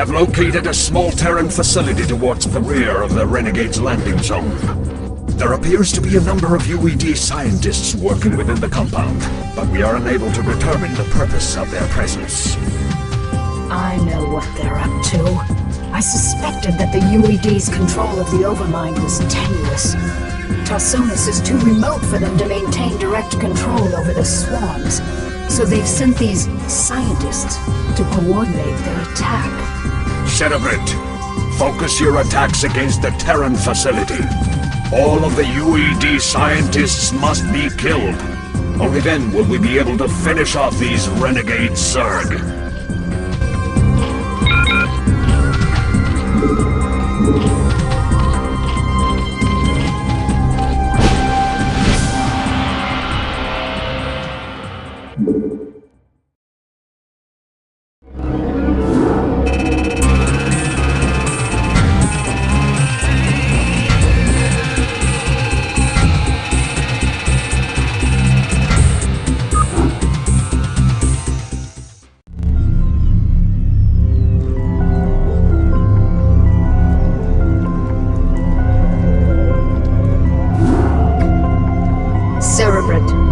have located a small Terran facility towards the rear of the Renegade's landing zone. There appears to be a number of UED scientists working within the compound, but we are unable to determine the purpose of their presence. I know what they're up to. I suspected that the UED's control of the Overmind was tenuous. Tarsonis is too remote for them to maintain direct control over the swarms, so they've sent these scientists to coordinate their attack. Cerebrate, focus your attacks against the Terran facility. All of the UED scientists must be killed. Only then will we be able to finish off these renegade Zerg.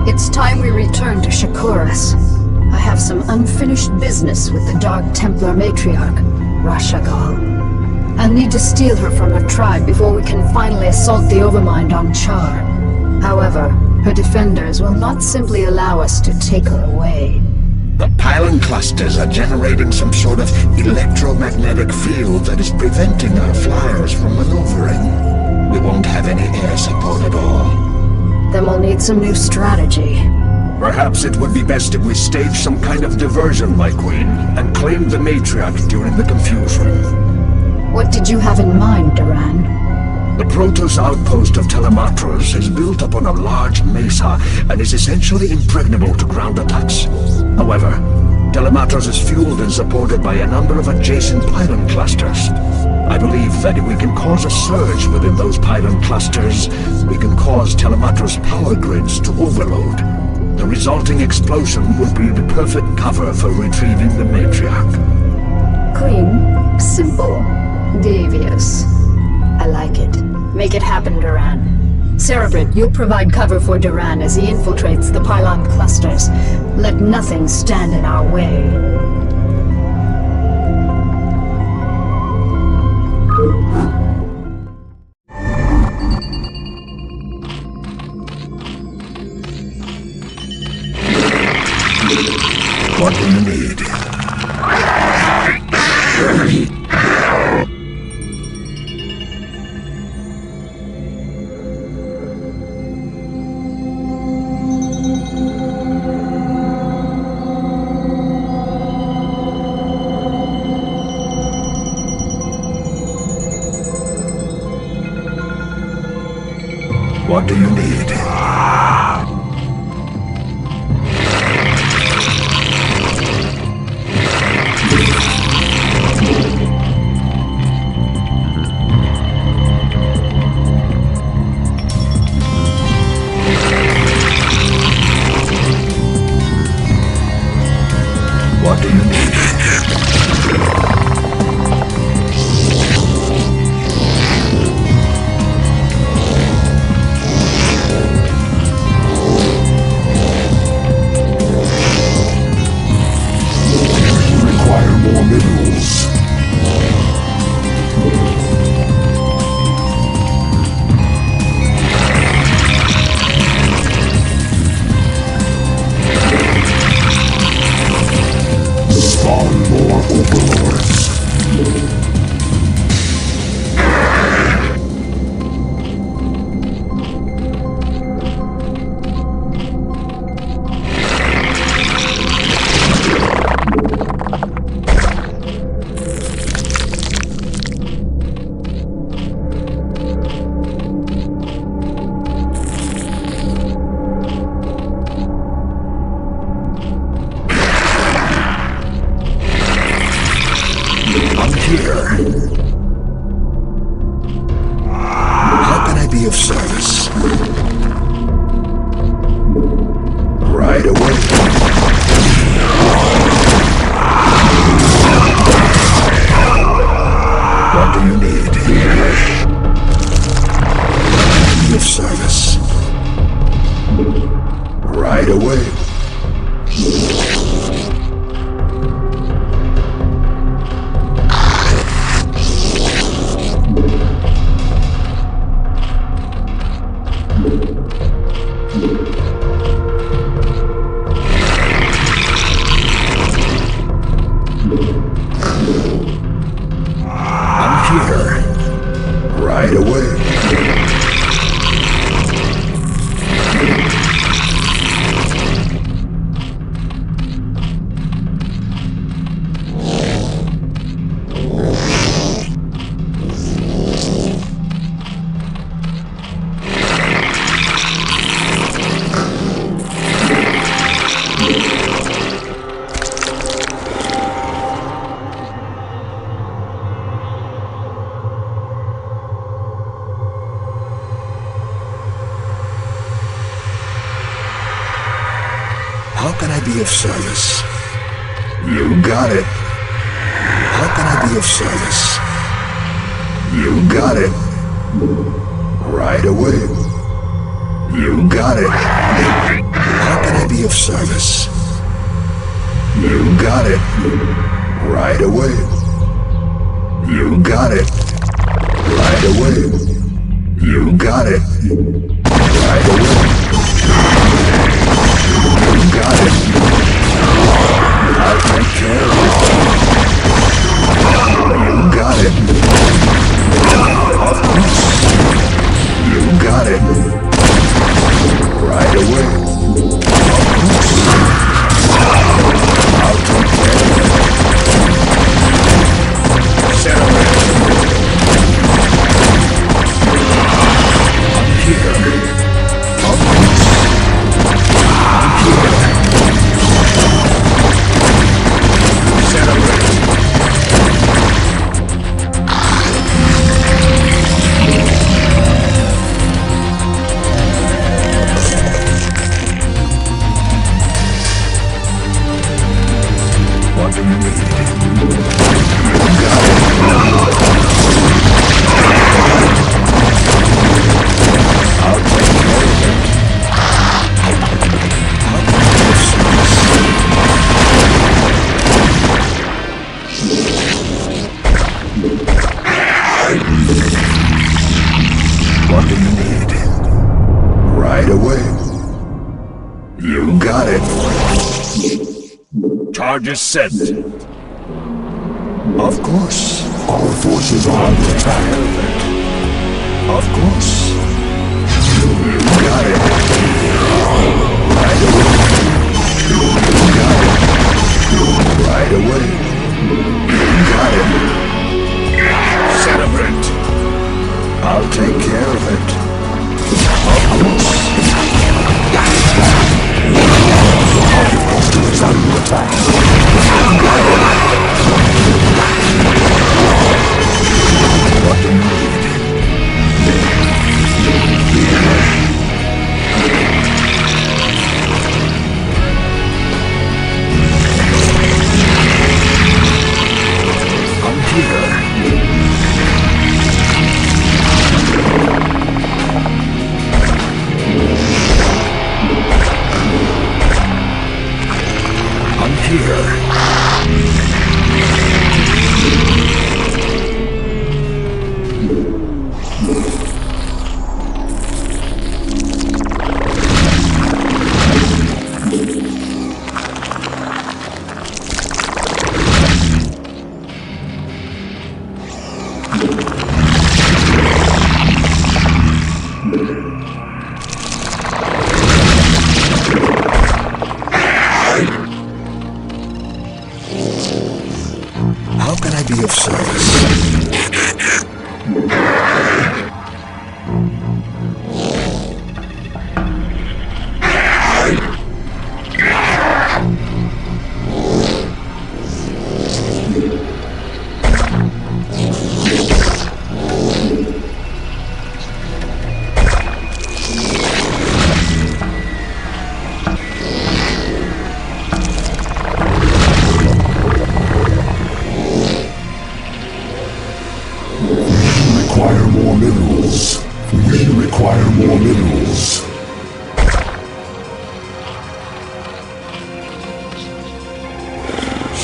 It's time we return to Shakuras. I have some unfinished business with the Dark Templar matriarch, Rashagal. I'll need to steal her from her tribe before we can finally assault the Overmind on Char. However, her defenders will not simply allow us to take her away. The pylon clusters are generating some sort of electromagnetic field that is preventing our flyers from maneuvering. We won't have any air support at all. Then we'll need some new strategy. Perhaps it would be best if we stage some kind of diversion, my queen, and claim the matriarch during the confusion. What did you have in mind, Duran? The Protoss outpost of Telematros is built upon a large mesa and is essentially impregnable to ground attacks. However, Telematros is fueled and supported by a number of adjacent pylon clusters. I believe that if we can cause a surge within those pylon clusters, we can cause Telematros power grids to overload. The resulting explosion will be the perfect cover for retrieving the matriarch. Clean, simple, devious. I like it. Make it happen, Duran. Cerebrate, you'll provide cover for Duran as he infiltrates the pylon clusters. Let nothing stand in our way. What do you need? What do you need? What do you need? Right away. I'm here. Right away. How can I be of service? You got it. How can I be of service? You got it. Right away. You got it. How can I be of service? You got it. Right away. You got it. Right away. You got it. Right away. You got it. I'll take care of it. You got it. Of course. You got it. Right away. Of course. I'll take care of it. Settle it. I'm here. Of course. I'm here. Celebrate. What do you need? You got it. I'll take care of it. What do you need? Right away. You got it. Charges set. Of course. Our forces are under attack. Of course. You got it. Right away. You got it. Right away. You got it. Celebrate. I'll take care of it. Of course. It's under attack. Got it. What do you need? I'm here. I'm here. How can I be of service?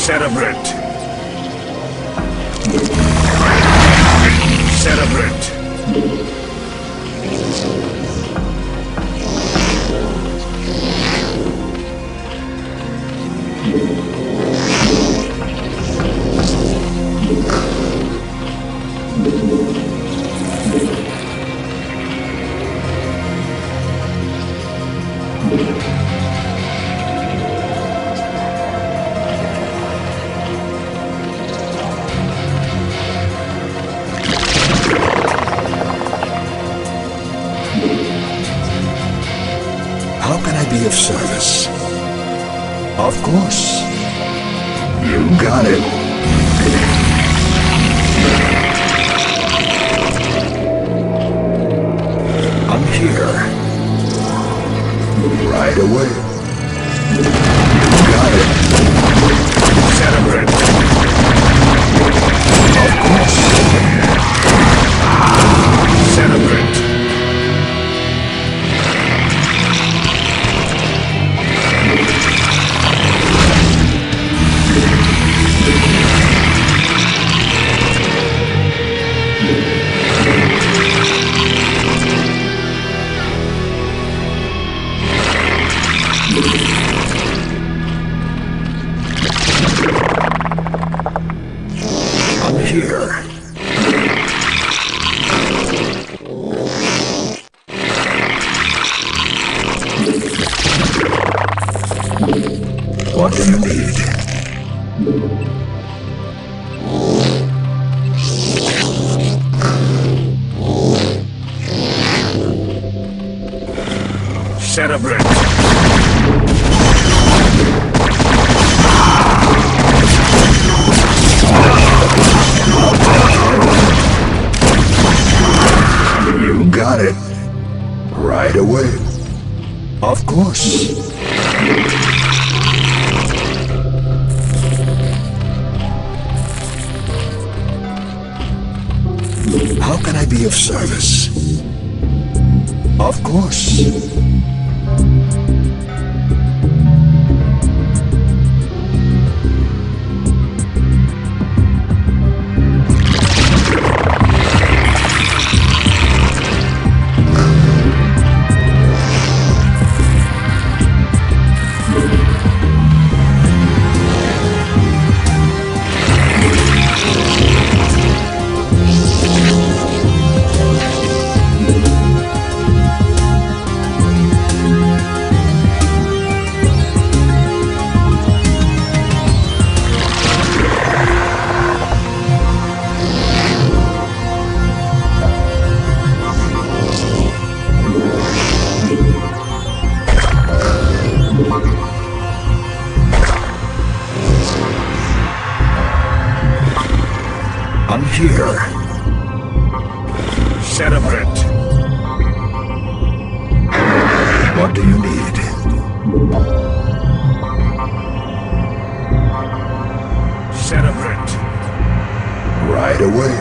Cerebrate. Cerebrate. How can I be of service? Of course. You got it. I'm here. Right away. You got it. Cerebrate. Of course. Cerebrate. I'm here. What do you need? Cerebrate. You got it. Right away. Of course. How can I be of service? Of course. I'm here. Cerebrate. What do you need? Cerebrate. Right away.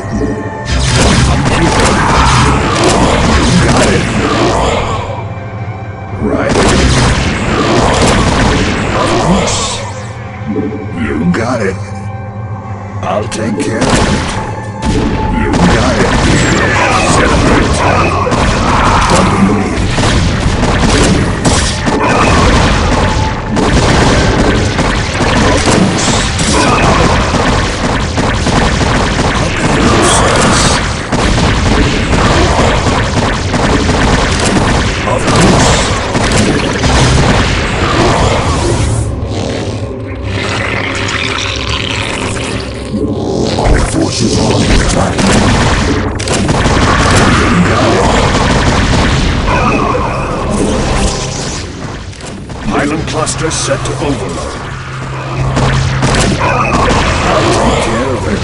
I'm here. You got it. Right away. Of course. You got it. I'll take care of it. You got it. Cerebrate. What do you need? Of course. How can I be of service? Of course. All forces are under attack. You got it. Island cluster set to overload. I'll take care of it.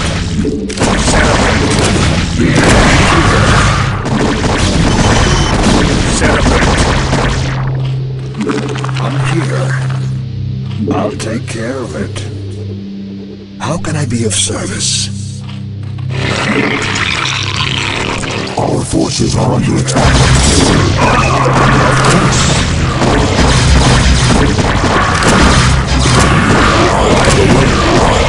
Cerebrate. I'm here. I'll take care of it. How can I be of service? Our forces are under attack. Of course. Right away.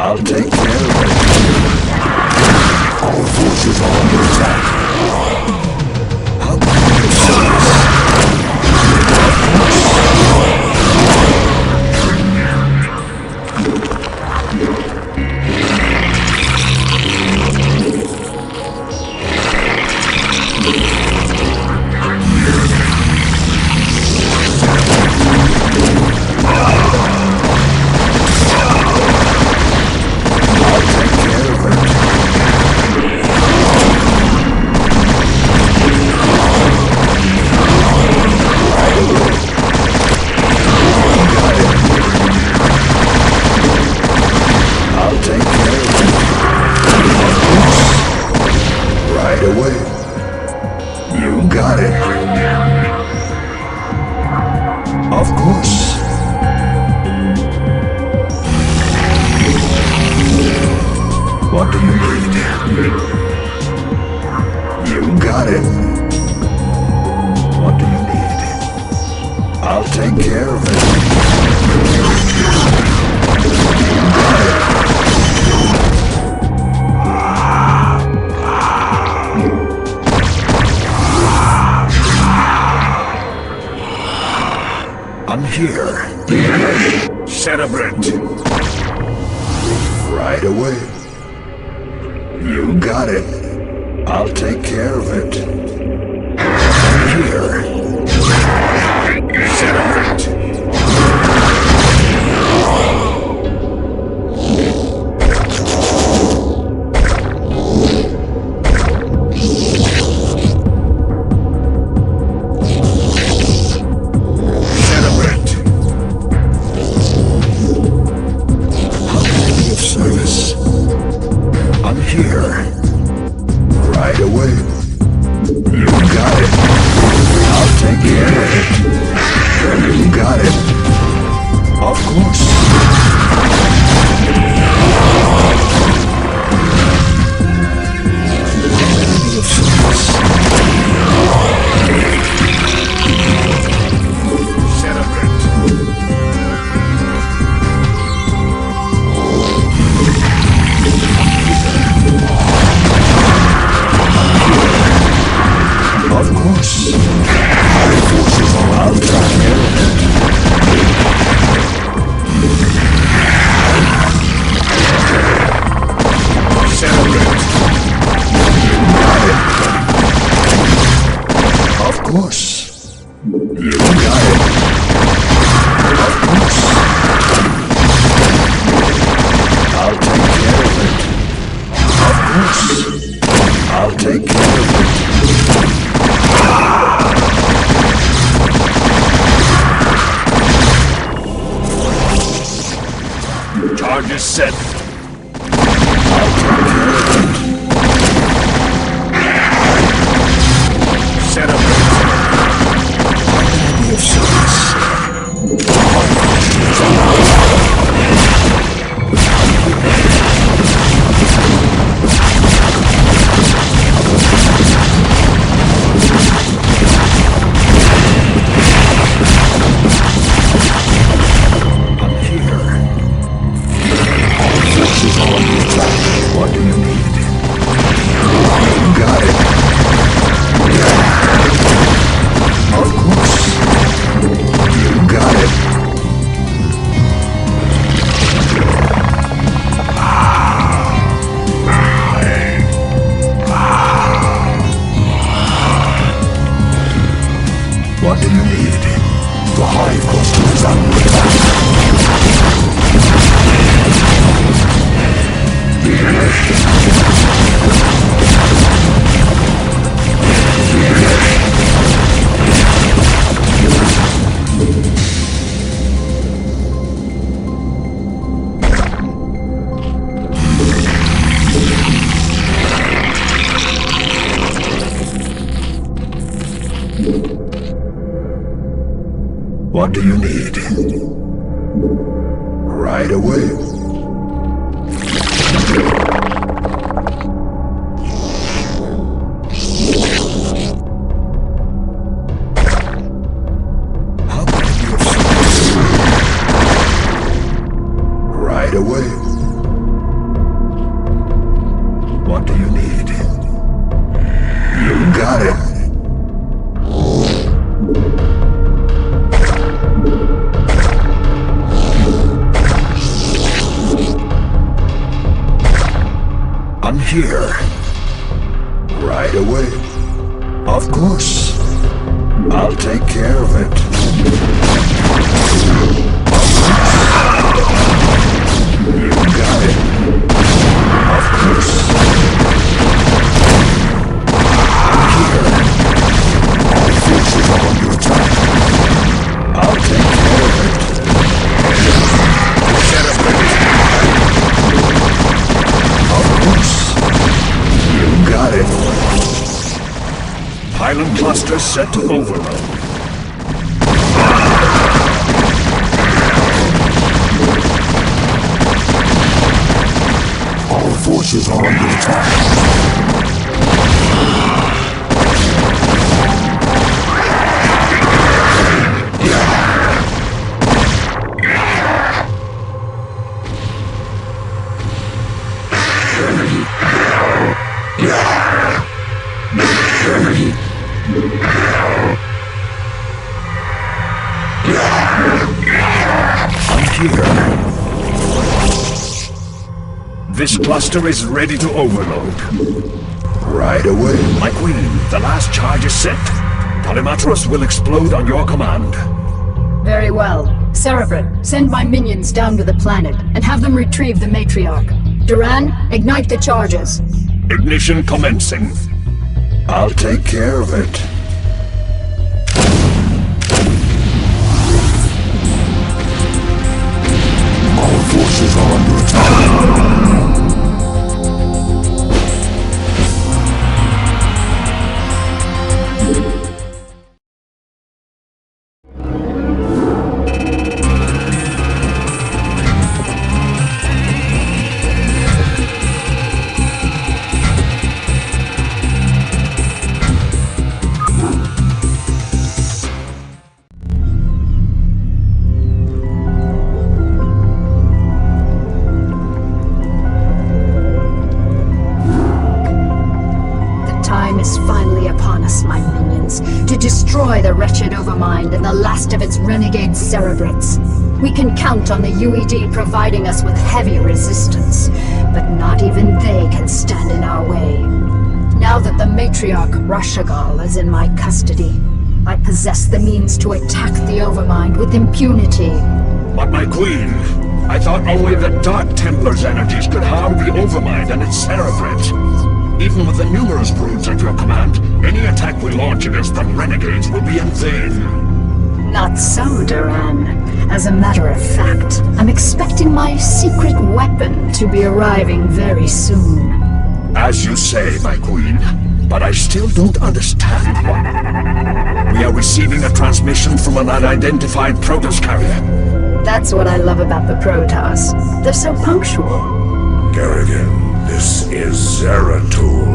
I'll take care of it. Our forces are under attack. How can you service? What do you need? You got it. What do you need? I'll take care of it. You got it. I'm here. Celebrate. Right away. You got it. I'll take care of it. I'm here. Celebrate. Target set. I'll take care of it. Set up. Be of service. What do you need? You got it. Of course. You got it. What do you need? The High Coast is under attack. What do you need? Right away. How can I be of service? Right away. I'm here. Right away. Of course. I'll take care of it. You got it. Of course. I'm here. All forces are under attack. I'll take care of it. Of course. You got it. Pylon cluster set to overload. All forces are under attack. I'm here. This cluster is ready to overload. Right away. My queen, the last charge is set. Polymatros will explode on your command. Very well. Cerebrin, send my minions down to the planet and have them retrieve the matriarch. Duran, ignite the charges. Ignition commencing. I'll take care of it. All forces are under attack. Is finally upon us, my minions, to destroy the wretched Overmind and the last of its renegade cerebrates. We can count on the UED providing us with heavy resistance, but not even they can stand in our way. Now that the matriarch Rashagal is in my custody, I possess the means to attack the Overmind with impunity. But my queen, I thought only the Dark Templar's energies could harm the Overmind and its cerebrate. Even with the numerous broods at your command, any attack we launch against the renegades will be in vain. Not so, Duran. As a matter of fact, I'm expecting my secret weapon to be arriving very soon. As you say, my queen, but I still don't understand what... We are receiving a transmission from an unidentified Protoss carrier. That's what I love about the Protoss. They're so punctual. Kerrigan, this is Zeratul.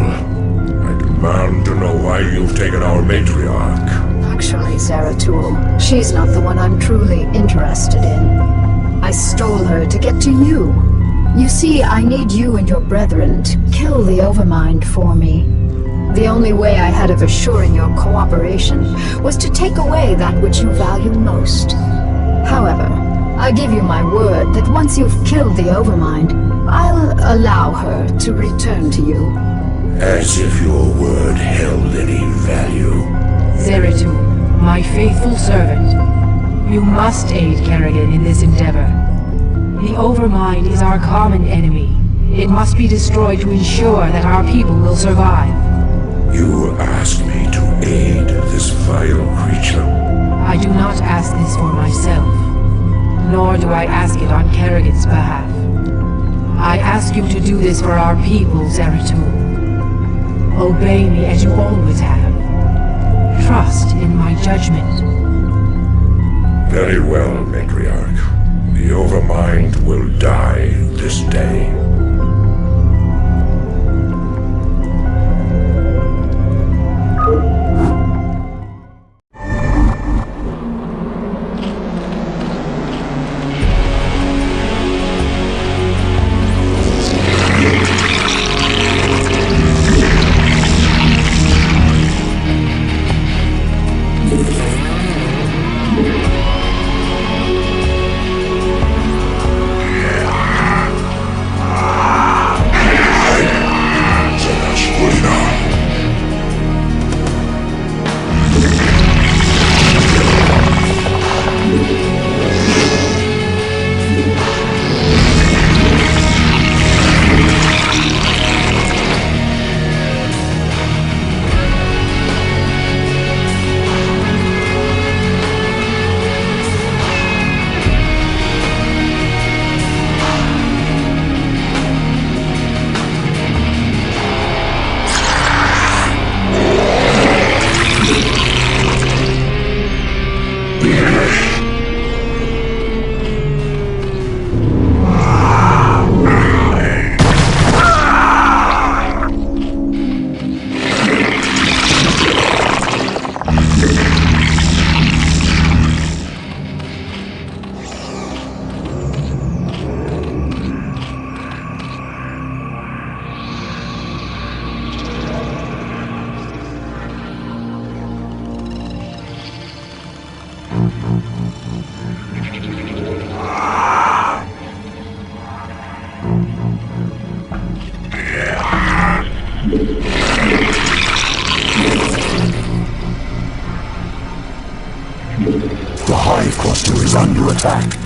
I demand to know why you've taken our matriarch. Actually, Zeratul, she's not the one I'm truly interested in. I stole her to get to you. You see, I need you and your brethren to kill the Overmind for me. The only way I had of assuring your cooperation was to take away that which you value most. However, I give you my word that once you've killed the Overmind, I'll allow her to return to you. As if your word held any value. Zeratul, my faithful servant, you must aid Kerrigan in this endeavor. The Overmind is our common enemy. It must be destroyed to ensure that our people will survive. You asked me to aid this vile creature. I do not ask this for myself, nor do I ask it on Kerrigan's behalf. I ask you to do this for our people, Zeratul. Obey me as you always have. Trust in my judgment. Very well, matriarch. The Overmind will die this day. The hive cluster is under attack.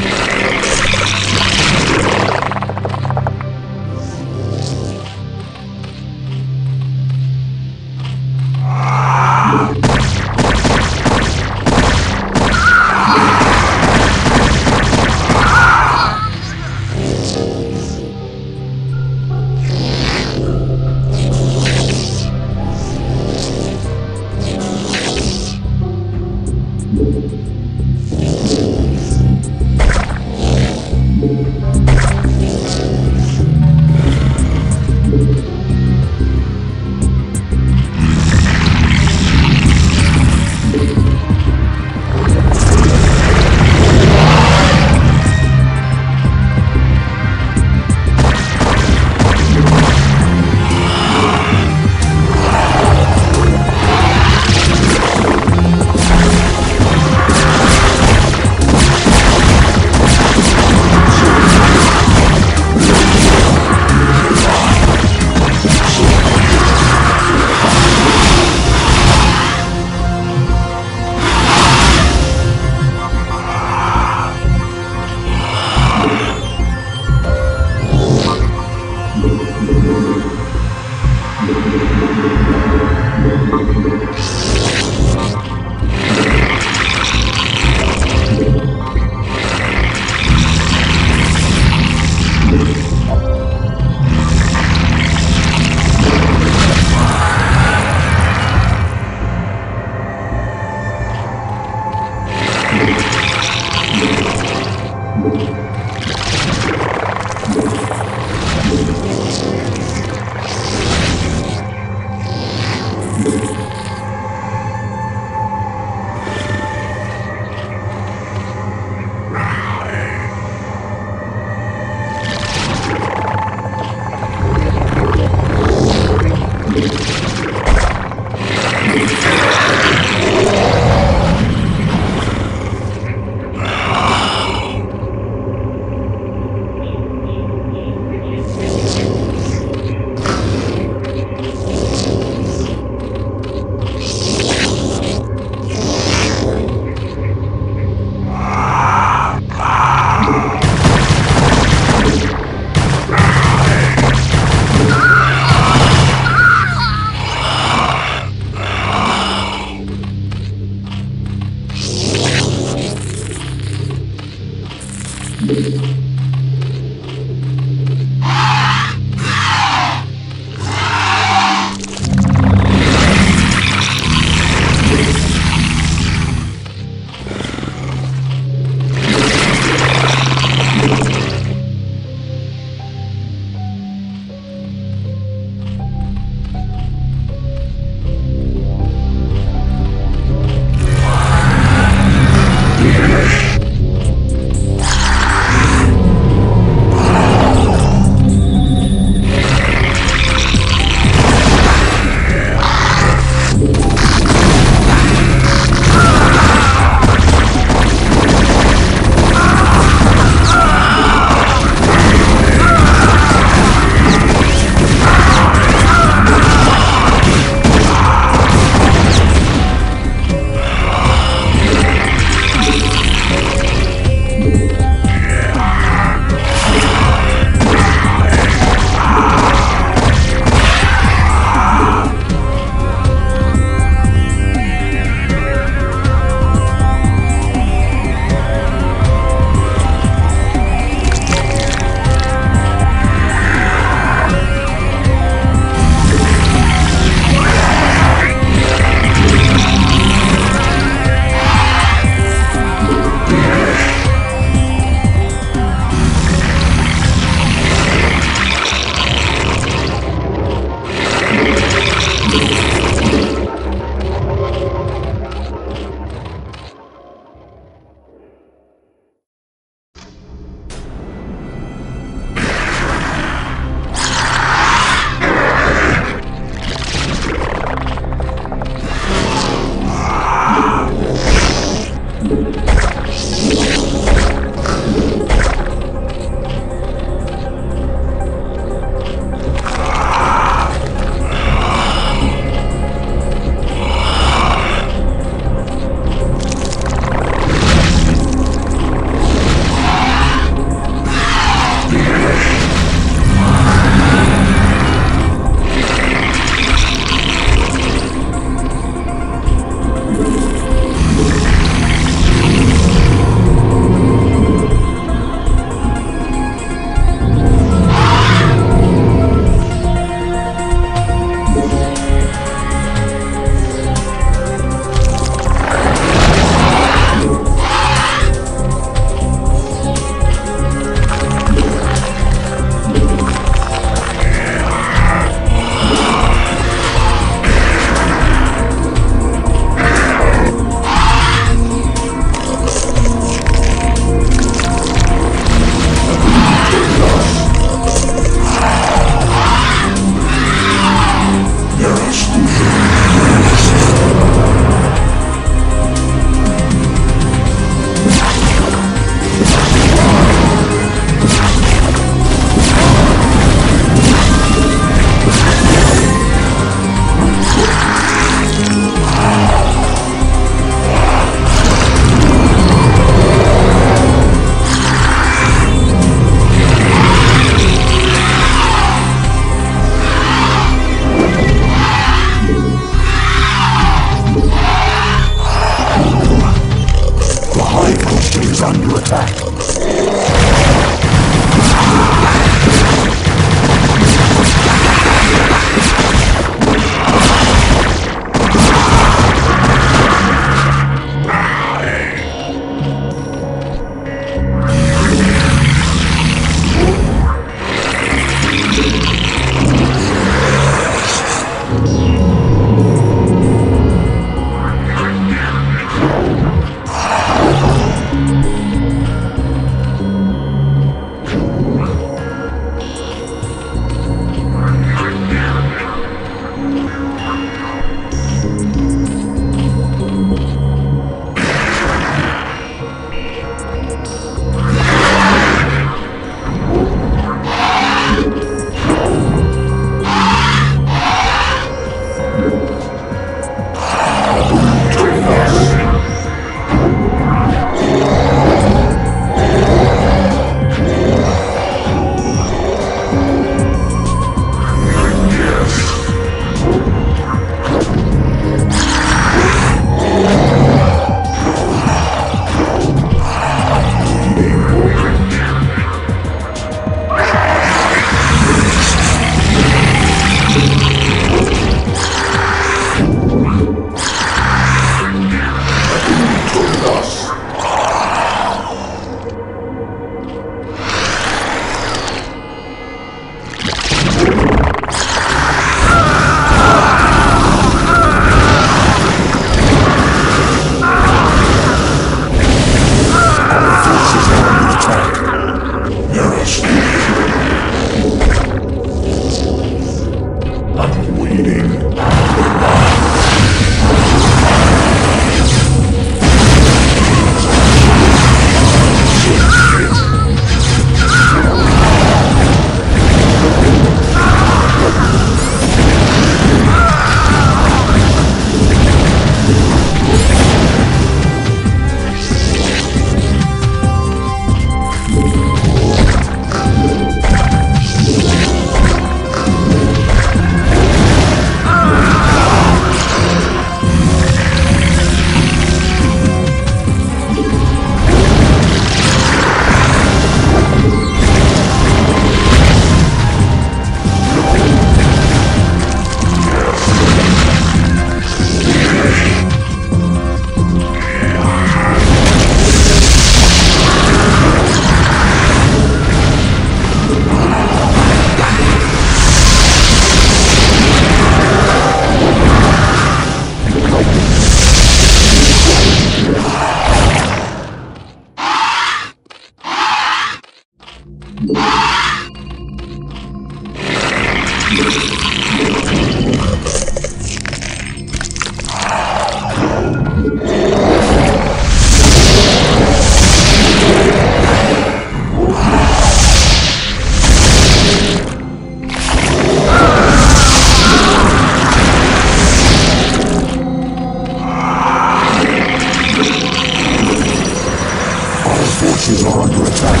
Forces are under attack.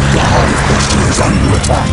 The Hive Cluster is under attack.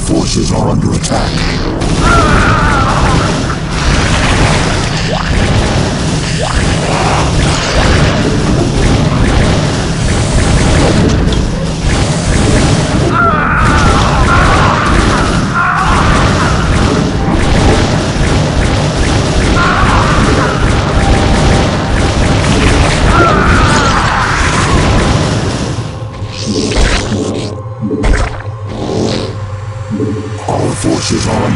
Forces are under attack. Our forces are under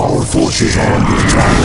Our forces are under attack.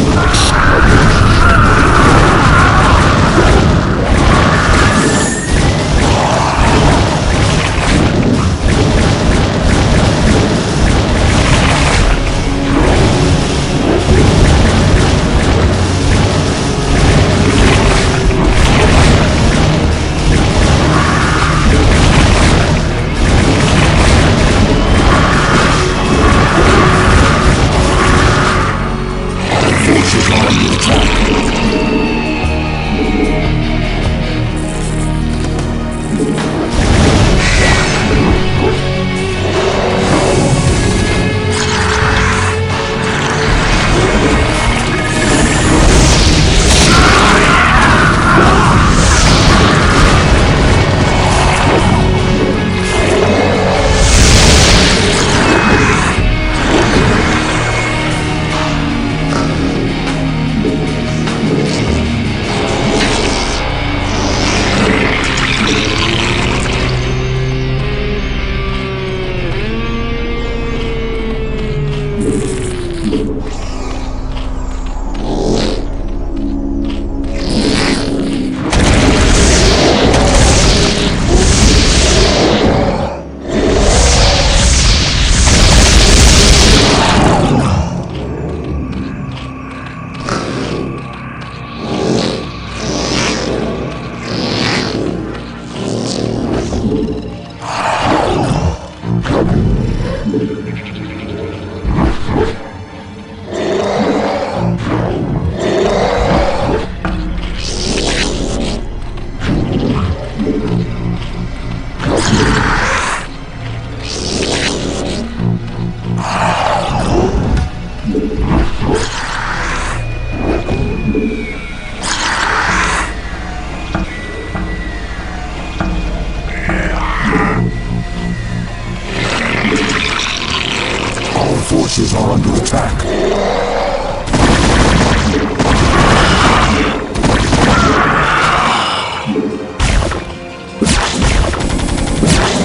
Forces are under attack.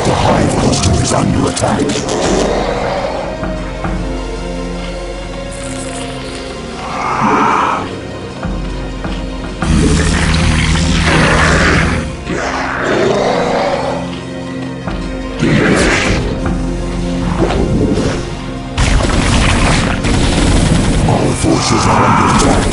The hive cluster is under attack. Forces are under attack.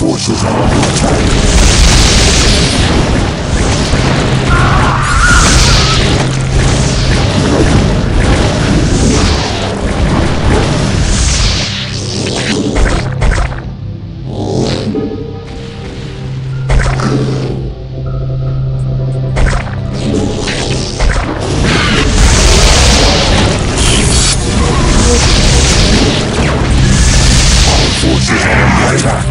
Forces are under attack. Forces are under attack.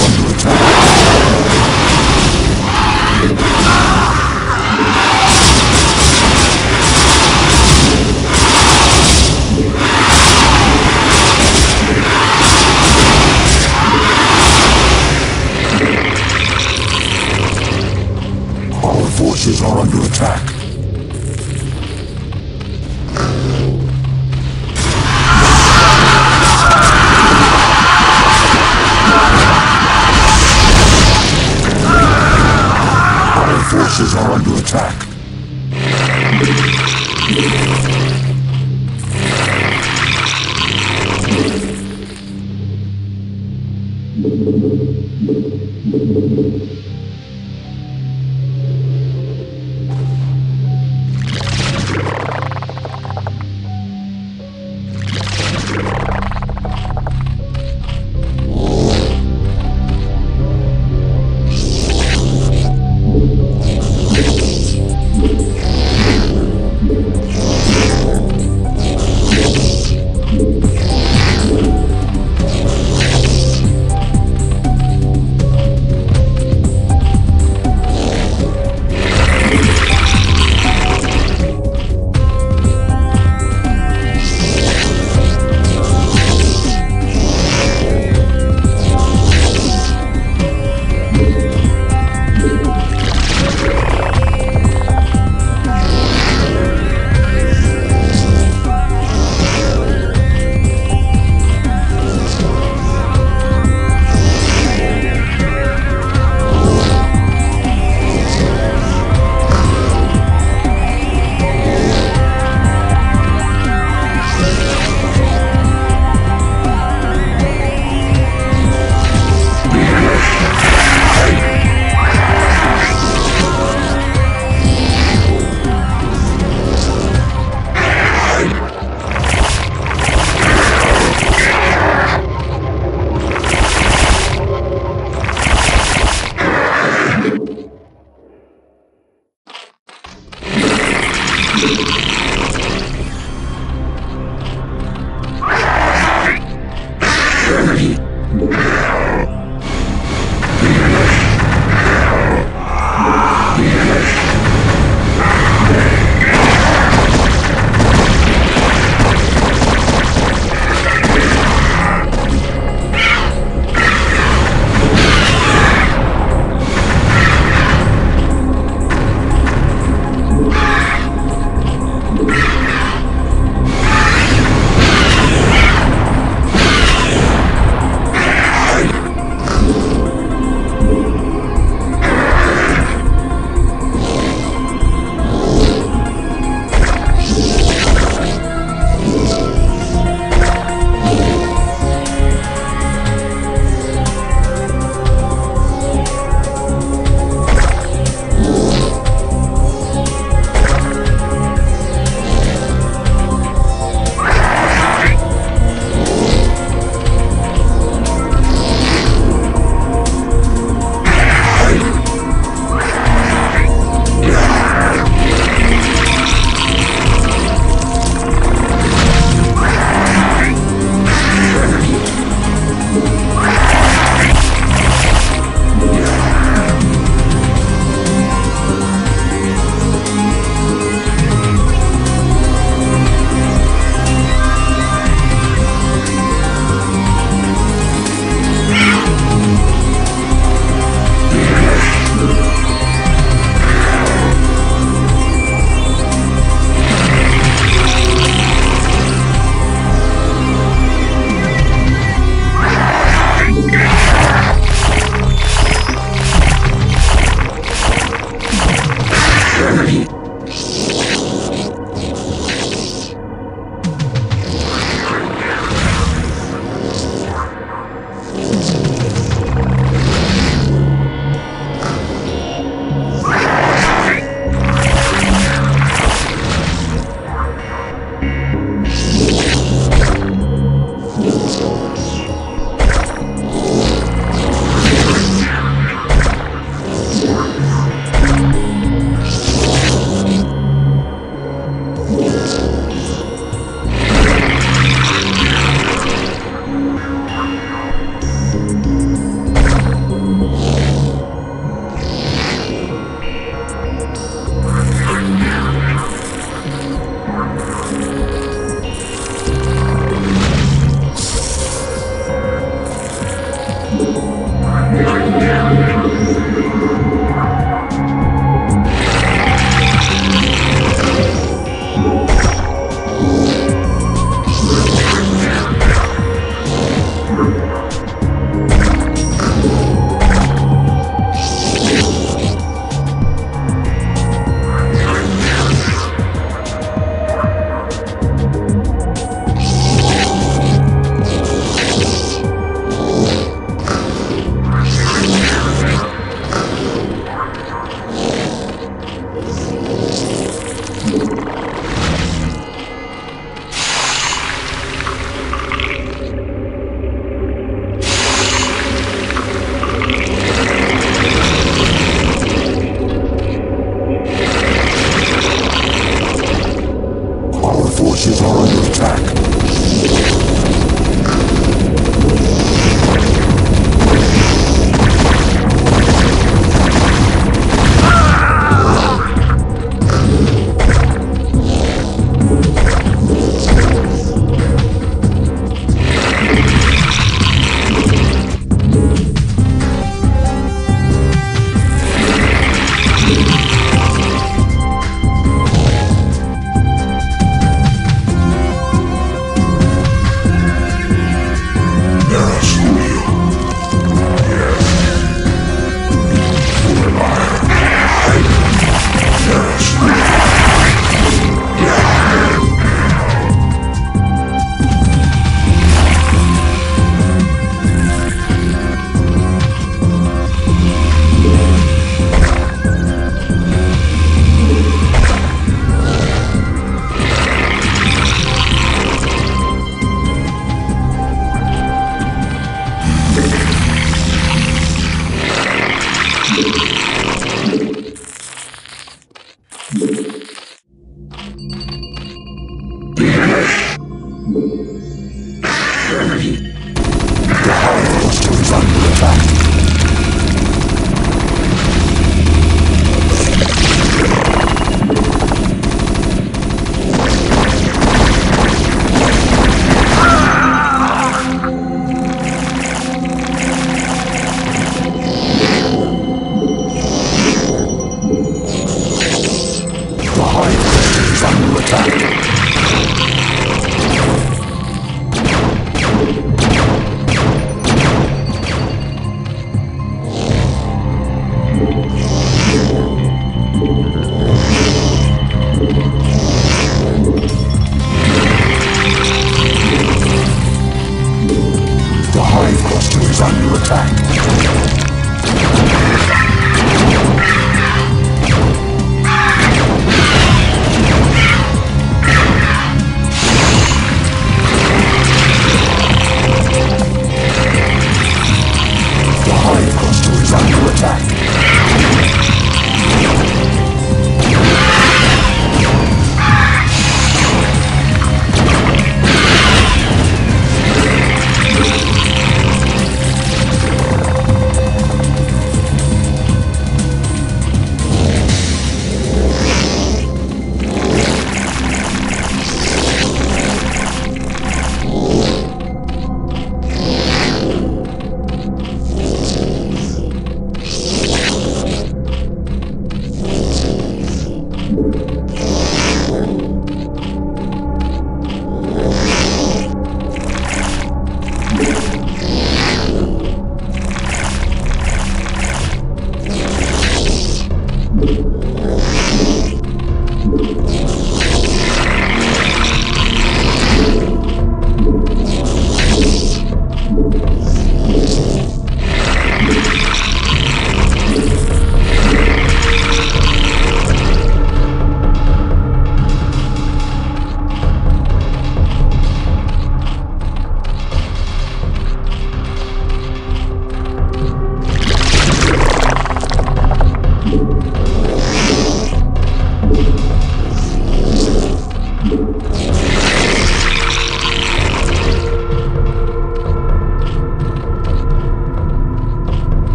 under attack. Our forces are under attack. Our forces are under attack.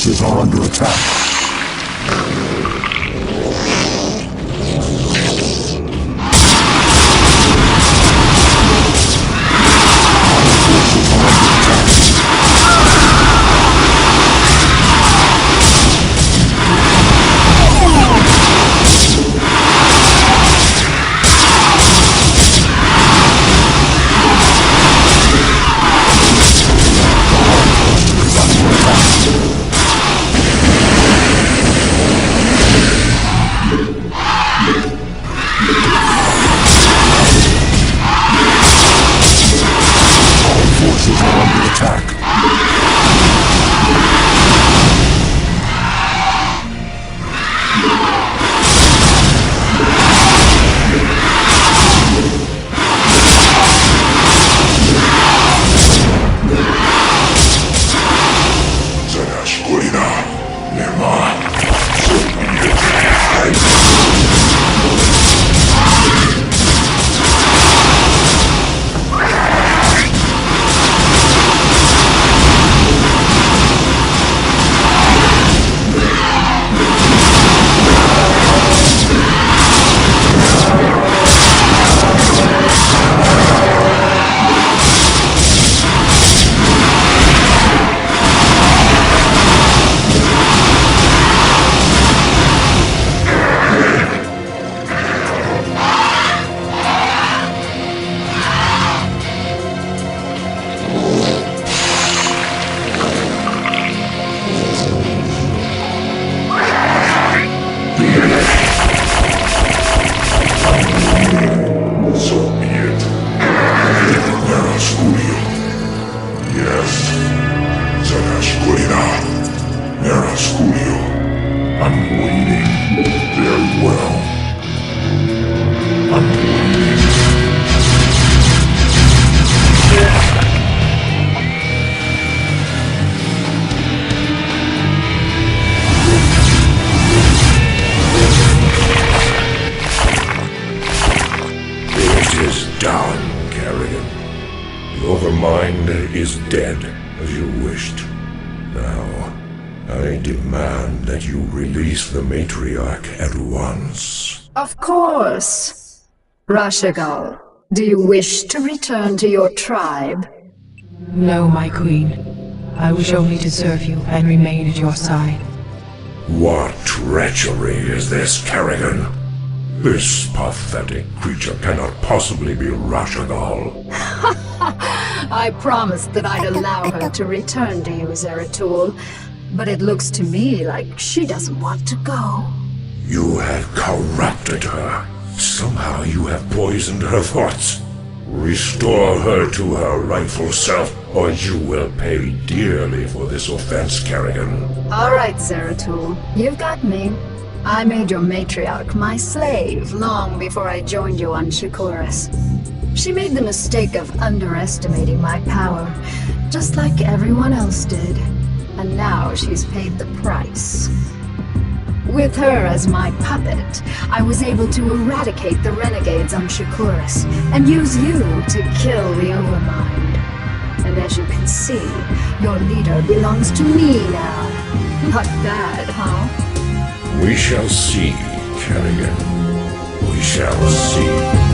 forces are under attack. is dead, as you wished. Now, I demand that you release the matriarch at once. Of course. Rashagal, do you wish to return to your tribe? No, my queen. I wish only to serve you and remain at your side. What treachery is this, Kerrigan? This pathetic creature cannot possibly be Rashagal. I promised that I'd allow her to return to you, Zeratul, but it looks to me like she doesn't want to go. You have corrupted her. Somehow you have poisoned her thoughts. Restore her to her rightful self, or you will pay dearly for this offense, Kerrigan. All right, Zeratul, you've got me. I made your matriarch my slave long before I joined you on Shakuras. She made the mistake of underestimating my power, just like everyone else did. And now she's paid the price. With her as my puppet, I was able to eradicate the renegades on Shakuras and use you to kill the Overmind. And as you can see, your leader belongs to me now. Not bad, huh? We shall see, Kerrigan. We shall see.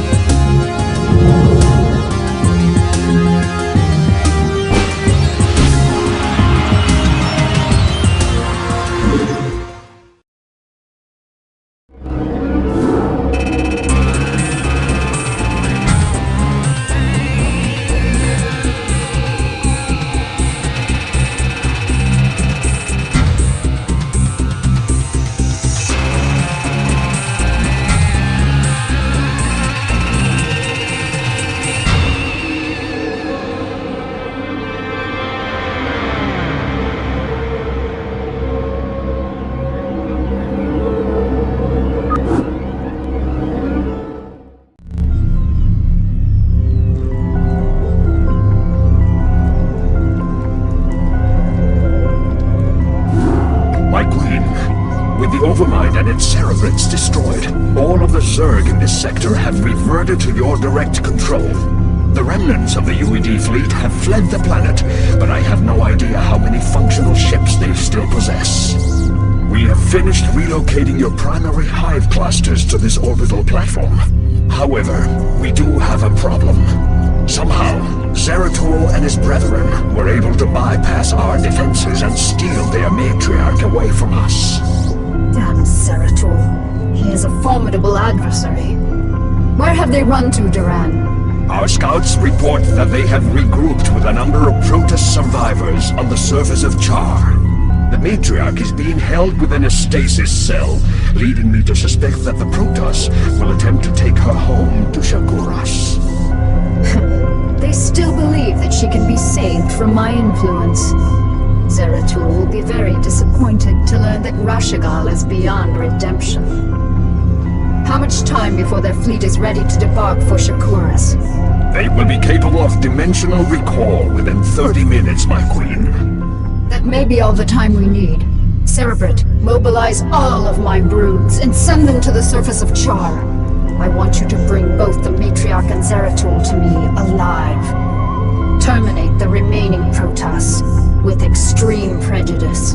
Overmind and its cerebrates destroyed. All of the Zerg in this sector have reverted to your direct control. The remnants of the UED fleet have fled the planet, but I have no idea how many functional ships they still possess. We have finished relocating your primary hive clusters to this orbital platform. However, we do have a problem. Somehow, Zeratul and his brethren were able to bypass our defenses and steal their matriarch away from us. Damn Zeratul. He is a formidable adversary. Where have they run to, Duran? Our scouts report that they have regrouped with a number of Protest survivors on the surface of Char. The matriarch is being held within a stasis cell, leading me to suspect that the Protoss will attempt to take her home to Shakuras. They still believe that she can be saved from my influence. Zeratul will be very disappointed to learn that Rashagal is beyond redemption. How much time before their fleet is ready to debark for Shakuras? They will be capable of dimensional recall within 30 minutes, my queen. That may be all the time we need. Cerebrate, mobilize all of my broods and send them to the surface of Char. I want you to bring both the Matriarch and Zeratul to me alive. Terminate the remaining Protoss with extreme prejudice.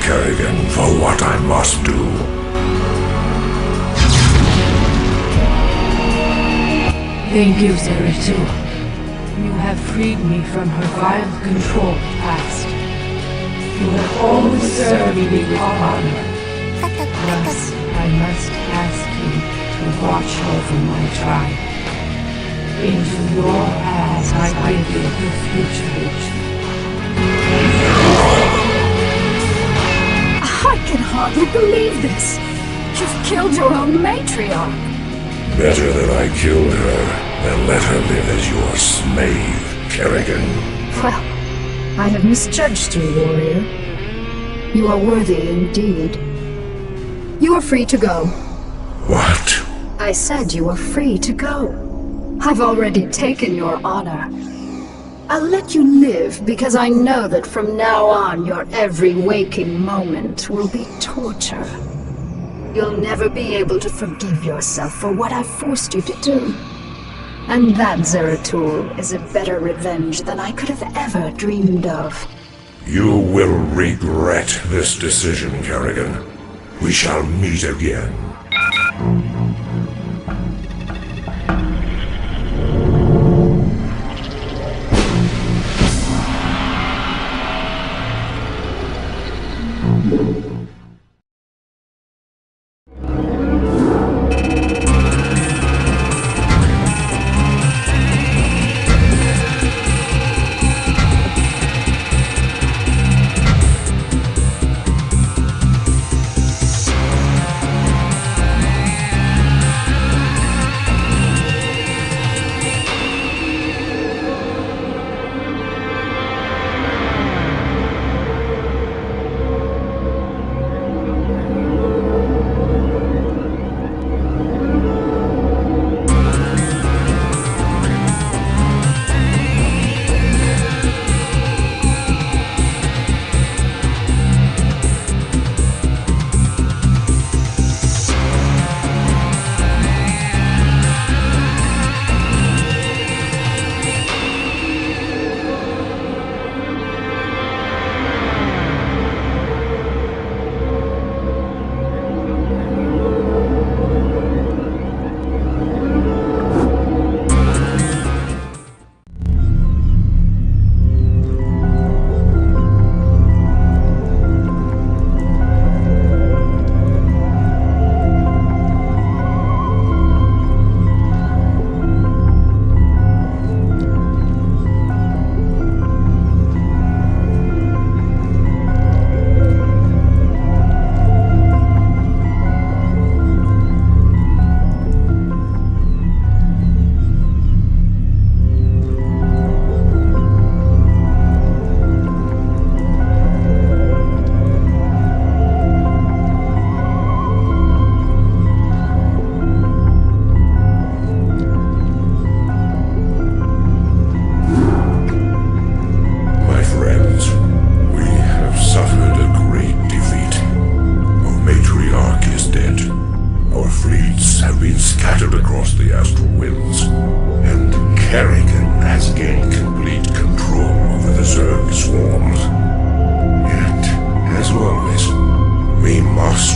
Kerrigan, for what I must do. Thank you, Zeratul. You have freed me from her vile control past. You have always served me with honor. Thus, I must ask you to watch over my tribe. Into your hands I give the future. I can hardly believe this. You've killed your own matriarch. Better that I killed her than let her live as your slave, Kerrigan. Well, I have misjudged you, warrior. You are worthy indeed. You are free to go. What? I said you are free to go. I've already taken your honor. I'll let you live because I know that from now on your every waking moment will be torture. You'll never be able to forgive yourself for what I forced you to do. And that, Zeratul, is a better revenge than I could have ever dreamed of. You will regret this decision, Kerrigan. We shall meet again.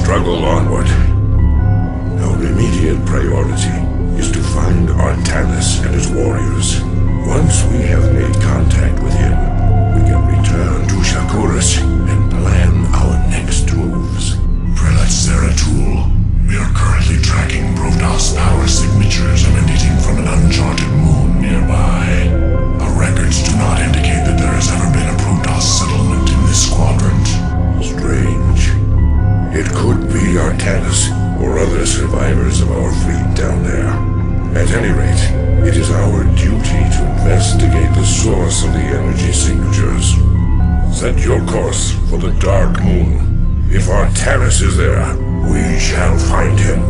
struggle onward. Our immediate priority is to find Artanis and his warriors. Once we have made contact with him, we can return to Shakuras and plan our next moves. Prelate Zeratul, we are currently tracking Protoss power signatures emanating from an uncharted moon nearby. Our records do not indicate that there has ever been a Protoss settlement in this quadrant. Strange. It could be Artanis or other survivors of our fleet down there. At any rate, it is our duty to investigate the source of the energy signatures. Set your course for the Dark Moon. If Artanis is there, we shall find him.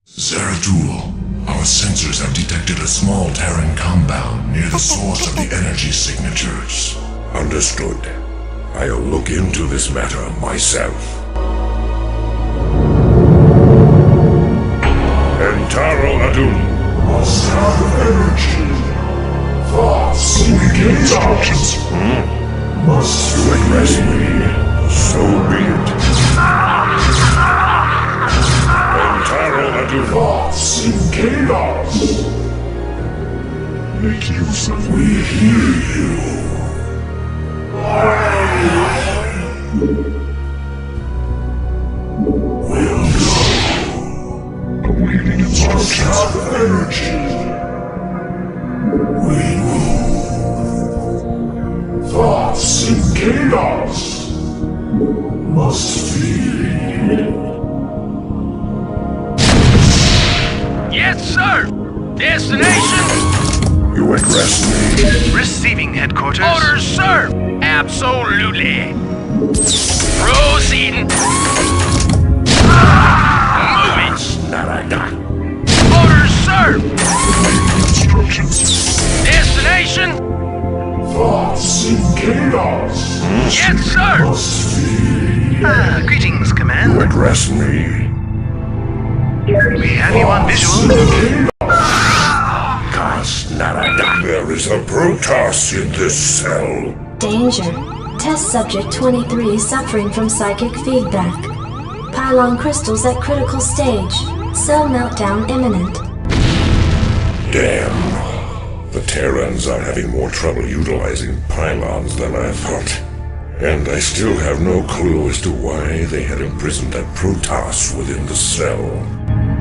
Zeratul, our sensors have detected a small Terran compound near the source of the energy signatures. Understood. I'll look into this matter myself. Entaro Adun. A sound of energy. Thoughts and instructions. Must you address me? So be it. Entire Adu. Thoughts and chaos. Make use of we hear you. Will go. Awaiting instructions of energy. We move. Thoughts and chaos. Must feed. Yes, sir! Destination? You address me. Receiving headquarters. Orders, sir! Absolutely! Proceeding! Moving! Orders, sir! Instructions. Destination? Thoughts and chaos. Yes, sir! Must feed. Greetings, You Command. address me. We have you on visual. There is a Protoss in this cell. Danger. Test subject 23 suffering from psychic feedback. Pylon crystals at critical stage. Cell meltdown imminent. Damn. The Terrans are having more trouble utilizing pylons than I thought. And I still have no clue as to why they had imprisoned that Protoss within the cell.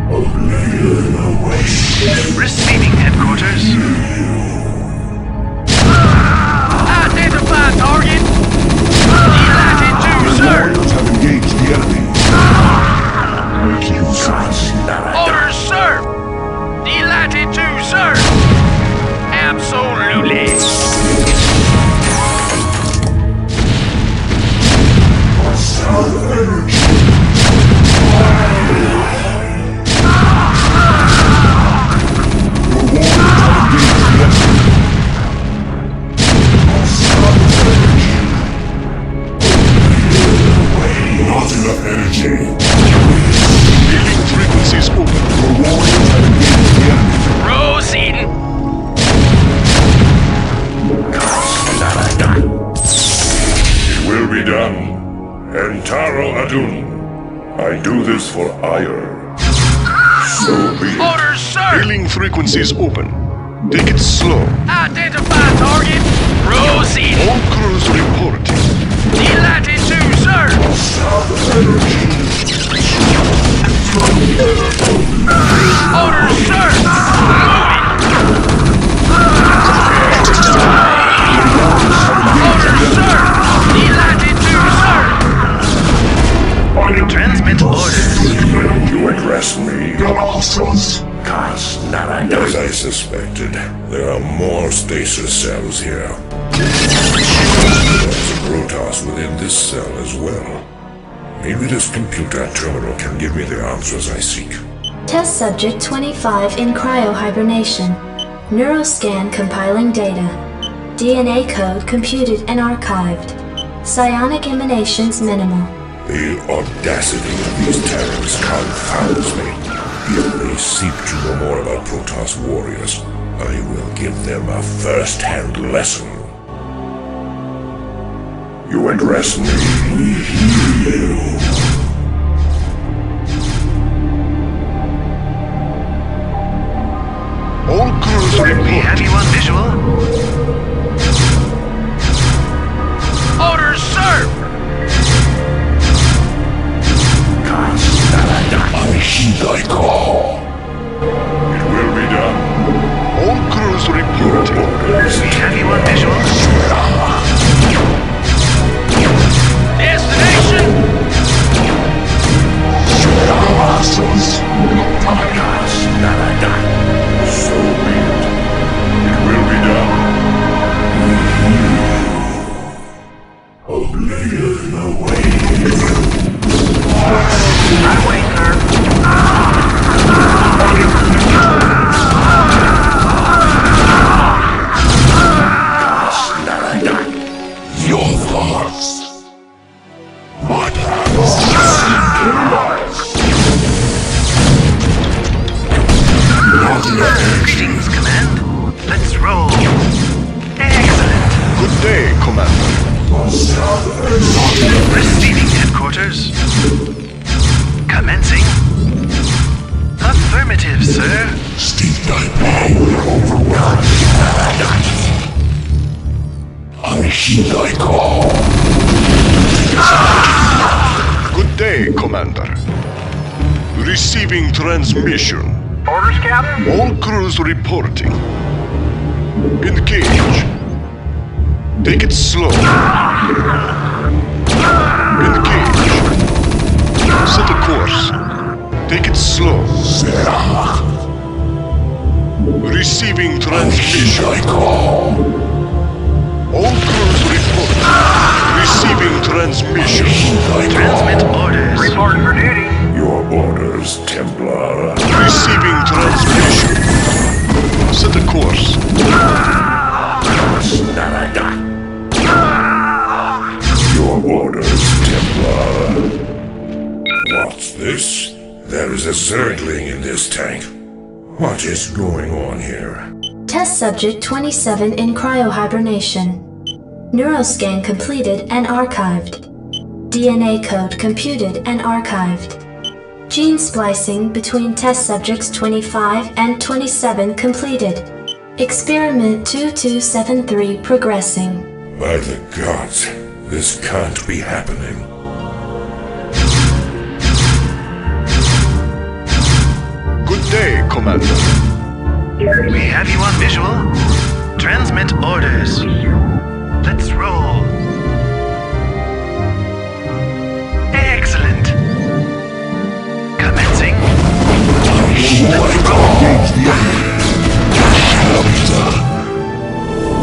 Oblivion awaits. Receiving headquarters. Identify target! Delighted to, sir! Warriors have engaged the enemy. Make use of it. Orders, sir! Delighted to, sir! Absolutely! Hostile energy. Not enough energy. Healing frequencies open. The warriors have engaged the enemy. Proceeding! It will be done. Entaro Adun. I do this for ire. So be it. Orders, sir! Healing frequencies open. Take it slow. Identify target! Proceed! All crews reporting. Delighted to, sir! Orders, sir! Orders, sir! Delighted to, sir! Transmit orders. You address me. As I suspected, there are more stasis cells here. There's a Protoss within this cell as well. Maybe this computer terminal can give me the answers I seek. Test subject 25 in cryohibernation. Neuroscan compiling data. DNA code computed and archived. Psionic emanations minimal. The audacity of these Terrans confounds me. If they seek to know more about Protoss warriors, I will give them a first-hand lesson. You address me. We hear you. All crews We have you on visual. Orders, sir! I heed thy call. It will be done. All crews reporting. We have you on visual. Destination? So be it. It will be done. Oblivion awaits. Right away, sir. Your thoughts. My Greetings, Command. Let's roll. Good day, Commander. Receiving headquarters. Commencing. Affirmative, sir. Steve power overwhelmed. I hear thy call. Good day, Commander. Receiving transmission. Orders, Captain? All crews reporting. Engage. Take it slow. Engage. Set a course. Take it slow. Receiving transmission. All crews report. Receiving transmission. Transmit orders. Reporting for duty. Your orders, Templar. Receiving transmission. Set a course. Your orders, Templar. What's this? There is a Zergling in this tank. What is going on here? Test subject 27 in cryohibernation. Neuroscan completed and archived. DNA code computed and archived. Gene splicing between test subjects 25 and 27 completed. Experiment 2273 progressing. By the gods, this can't be happening. Good day, Commander. We have you on visual. Transmit orders. Let's roll. Excellent. Commencing. Let's roll.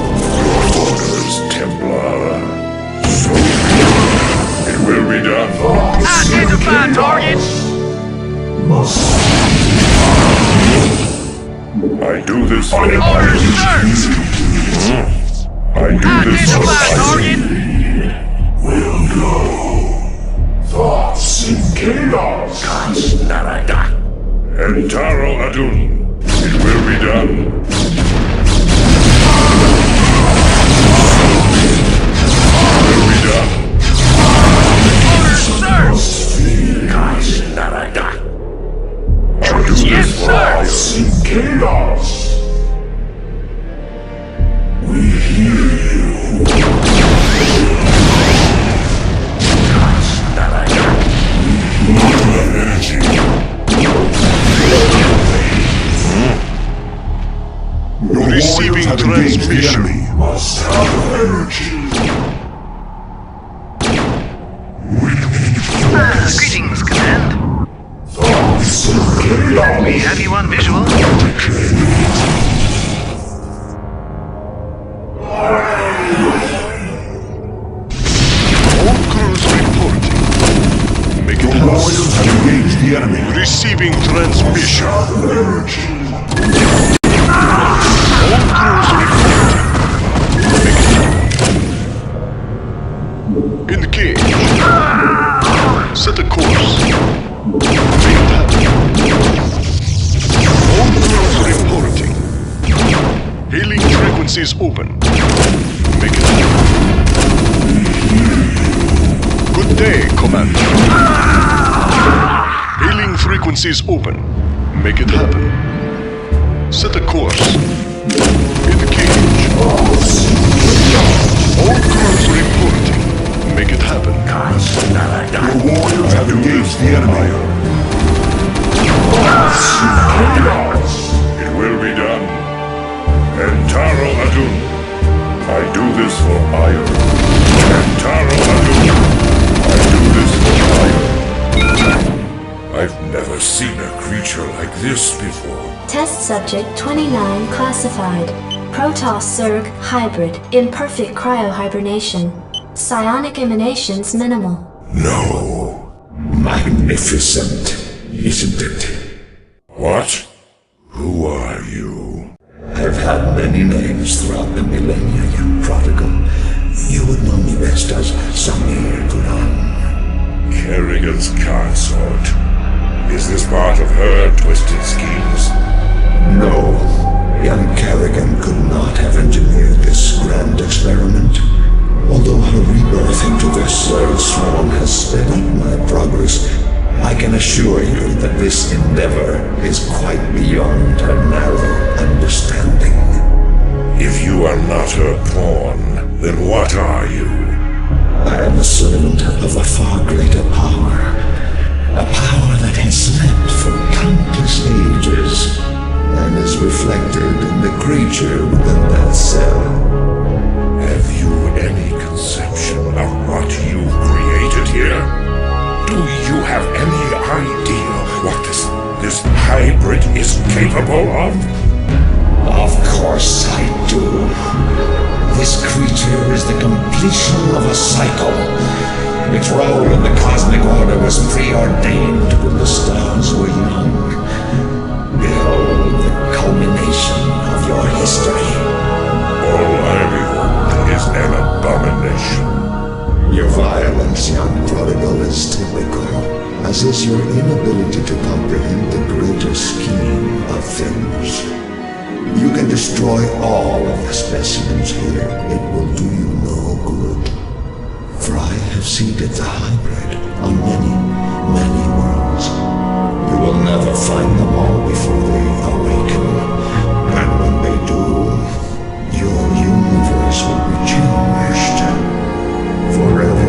Orders, Templar. So it will be done. Identify target. I do this for Orders, sir. I do this for Identify target. Will go. Thoughts in chaos. Entaro Adun. It will be done. It will be done. Orders, sir. I do Yes, this for sir. in chaos. We hear you. Energy. Receiving transmission. Must have energy. Greetings, Command. We have you on visual. All crews reporting. Make it Warriors have engaged the enemy. Receiving transmission. All crews reporting. Make it engage. Set a course. Make it happen. All crews reporting. Hailing frequencies open. Make it happen. Good day, Commander. Hailing frequencies open. Make it happen. Set a course. Engage. All crews reporting. Make it happen. Your warriors have engaged the enemy. It will be done. Entaro Adun. I do this for Iron. Entaro Adun. I do this for Iron. I've never seen a creature like this before. Test subject 29 classified. Protoss Zerg hybrid in perfect cryohibernation. Psionic emanations minimal. No. Magnificent, isn't it? What? Who are you? I've had many names throughout the millennia, young prodigal. You would know me best as Samir Gunan. Kerrigan's consort. Is this part of her twisted schemes? No. Young Kerrigan could not have engineered this grand experiment. endeavor is quite beyond her narrow understanding. If you are not her pawn, then what are you? I am a servant of a far greater power. A power that has slept for countless ages, and is reflected in the creature within that cell. Have you any conception of what you've created here? Do you have any idea what this hybrid is capable of? Of course I do. This creature is the completion of a cycle. Its role in the cosmic order was preordained when the stars were young. Behold the culmination of your history. All I behold is an abomination. Your violence, young prodigal, is typical, as is your inability to comprehend the greater scheme of things. You can destroy all of the specimens here. It will do you no good. For I have seeded the hybrid on many, many worlds. You will never find them all before they awaken. And when they do, your universe will be changed forever.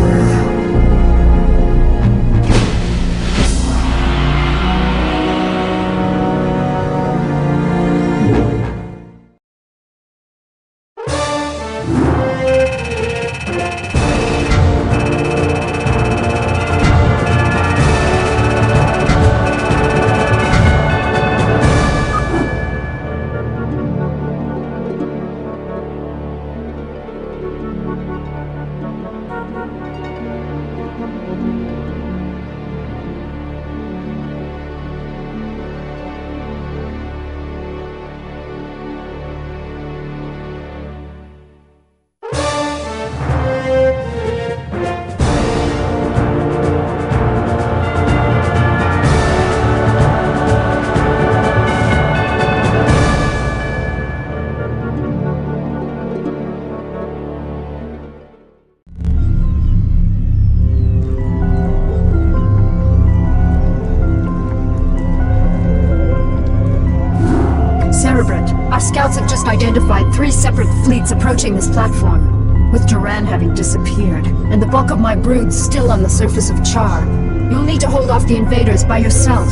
Scouts have just identified 3 separate fleets approaching this platform, with Duran having disappeared, and the bulk of my broods still on the surface of Char. You'll need to hold off the invaders by yourself.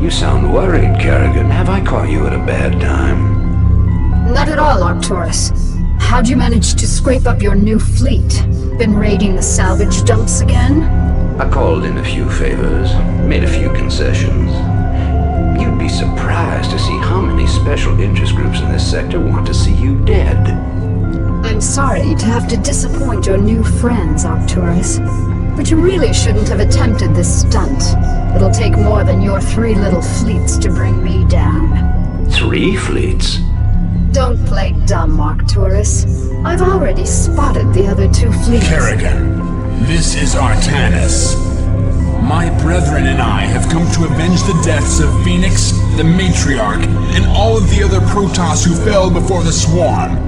You sound worried, Kerrigan. Have I caught you at a bad time? Not at all, Arcturus. How'd you manage to scrape up your new fleet? Been raiding the salvage dumps again? I called in a few favors, made a few concessions. You'd be surprised to see how many special interest groups in this sector want to see you dead. I'm sorry to have to disappoint your new friends, Arcturus. But you really shouldn't have attempted this stunt. It'll take more than your 3 little fleets to bring me down. 3 fleets? Don't play dumb, Arcturus. I've already spotted the other 2 fleets. Kerrigan, this is Artanis. My brethren and I have come to avenge the deaths of Phoenix, the Matriarch, and all of the other Protoss who fell before the Swarm.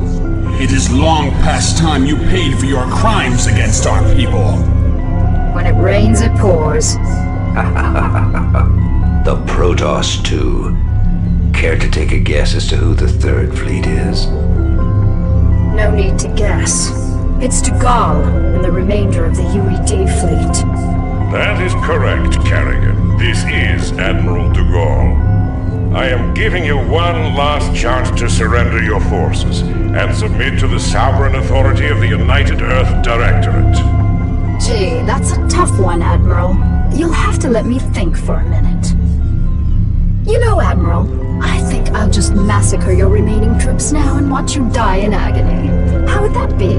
It is long past time you paid for your crimes against our people. When it rains, it pours. The Protoss, too. Care to take a guess as to who the 3rd fleet is? No need to guess. It's Dugall and the remainder of the UED fleet. That is correct, Kerrigan. This is Admiral Dugall. I am giving you one last chance to surrender your forces and submit to the sovereign authority of the United Earth Directorate. Gee, that's a tough one, Admiral. You'll have to let me think for a minute. You know, Admiral, I think I'll just massacre your remaining troops now and watch you die in agony. How would that be?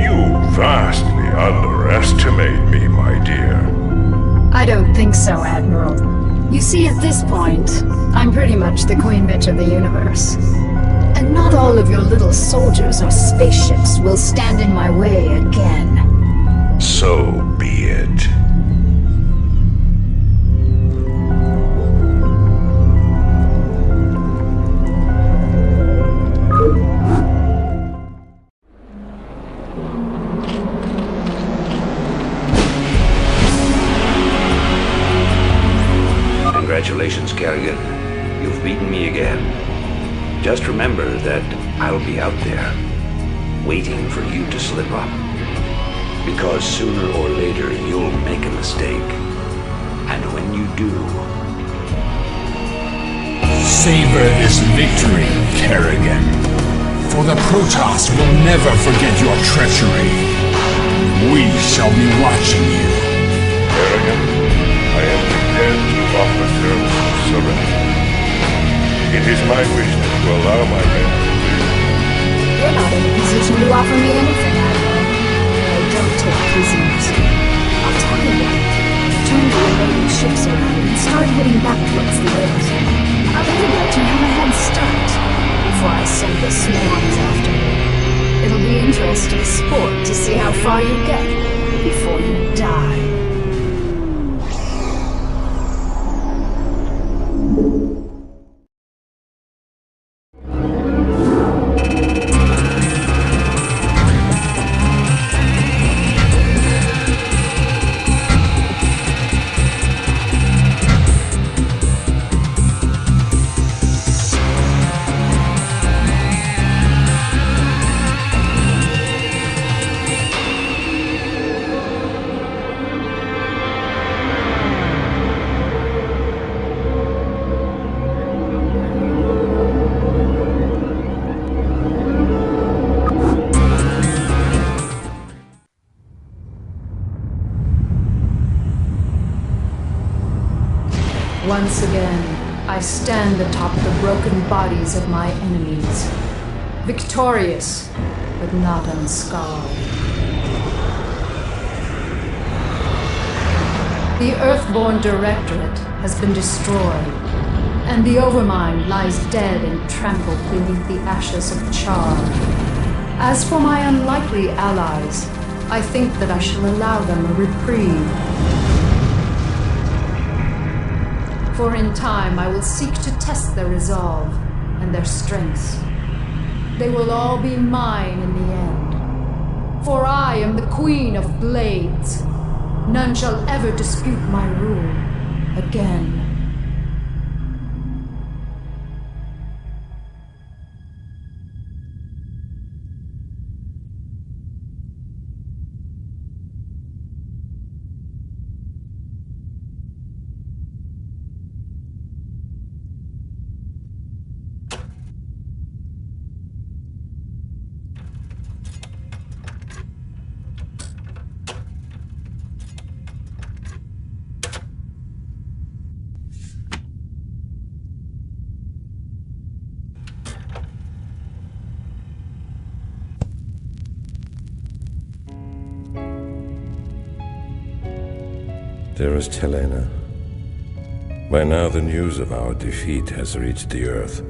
You vastly underestimate me, my dear. I don't think so, Admiral. You see, at this point, I'm pretty much the queen bitch of the universe. And not all of your little soldiers or spaceships will stand in my way again. So be it. Congratulations, meeting me again. Just remember that I'll be out there, waiting for you to slip up. Because sooner or later you'll make a mistake. And when you do... Savor this victory, Kerrigan. For the Protoss will never forget your treachery. We shall be watching you. Kerrigan, I am prepared to offer terms of surrender. It is my wish that you allow my men to live. You're not in a position to offer me anything, Admiral. I don't take prisoners. I'll tell you what. Turn the remaining ships around and start heading back towards the Earth. I'd really like to have a head start before I send the swarms after you. It'll be interesting sport to see how far you get before you die. Once again, I stand atop the broken bodies of my enemies, victorious, but not unscarred. The Earthborn Directorate has been destroyed, and the Overmind lies dead and trampled beneath the ashes of Char. As for my unlikely allies, I think that I shall allow them a reprieve. For in time I will seek to test their resolve and their strengths. They will all be mine in the end. For I am the Queen of Blades. None shall ever dispute my rule again. Dearest Helena, by now the news of our defeat has reached the Earth.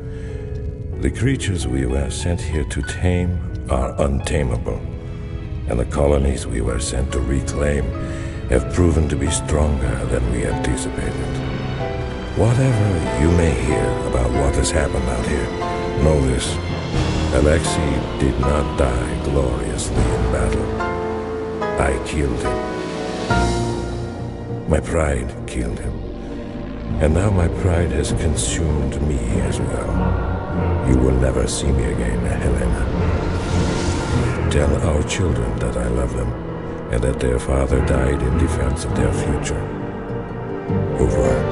The creatures we were sent here to tame are untamable, and the colonies we were sent to reclaim have proven to be stronger than we anticipated. Whatever you may hear about what has happened out here, know this: Alexei did not die gloriously in battle. I killed him. My pride killed him. And now my pride has consumed me as well. You will never see me again, Helena. Tell our children that I love them, and that their father died in defense of their future. Au revoir.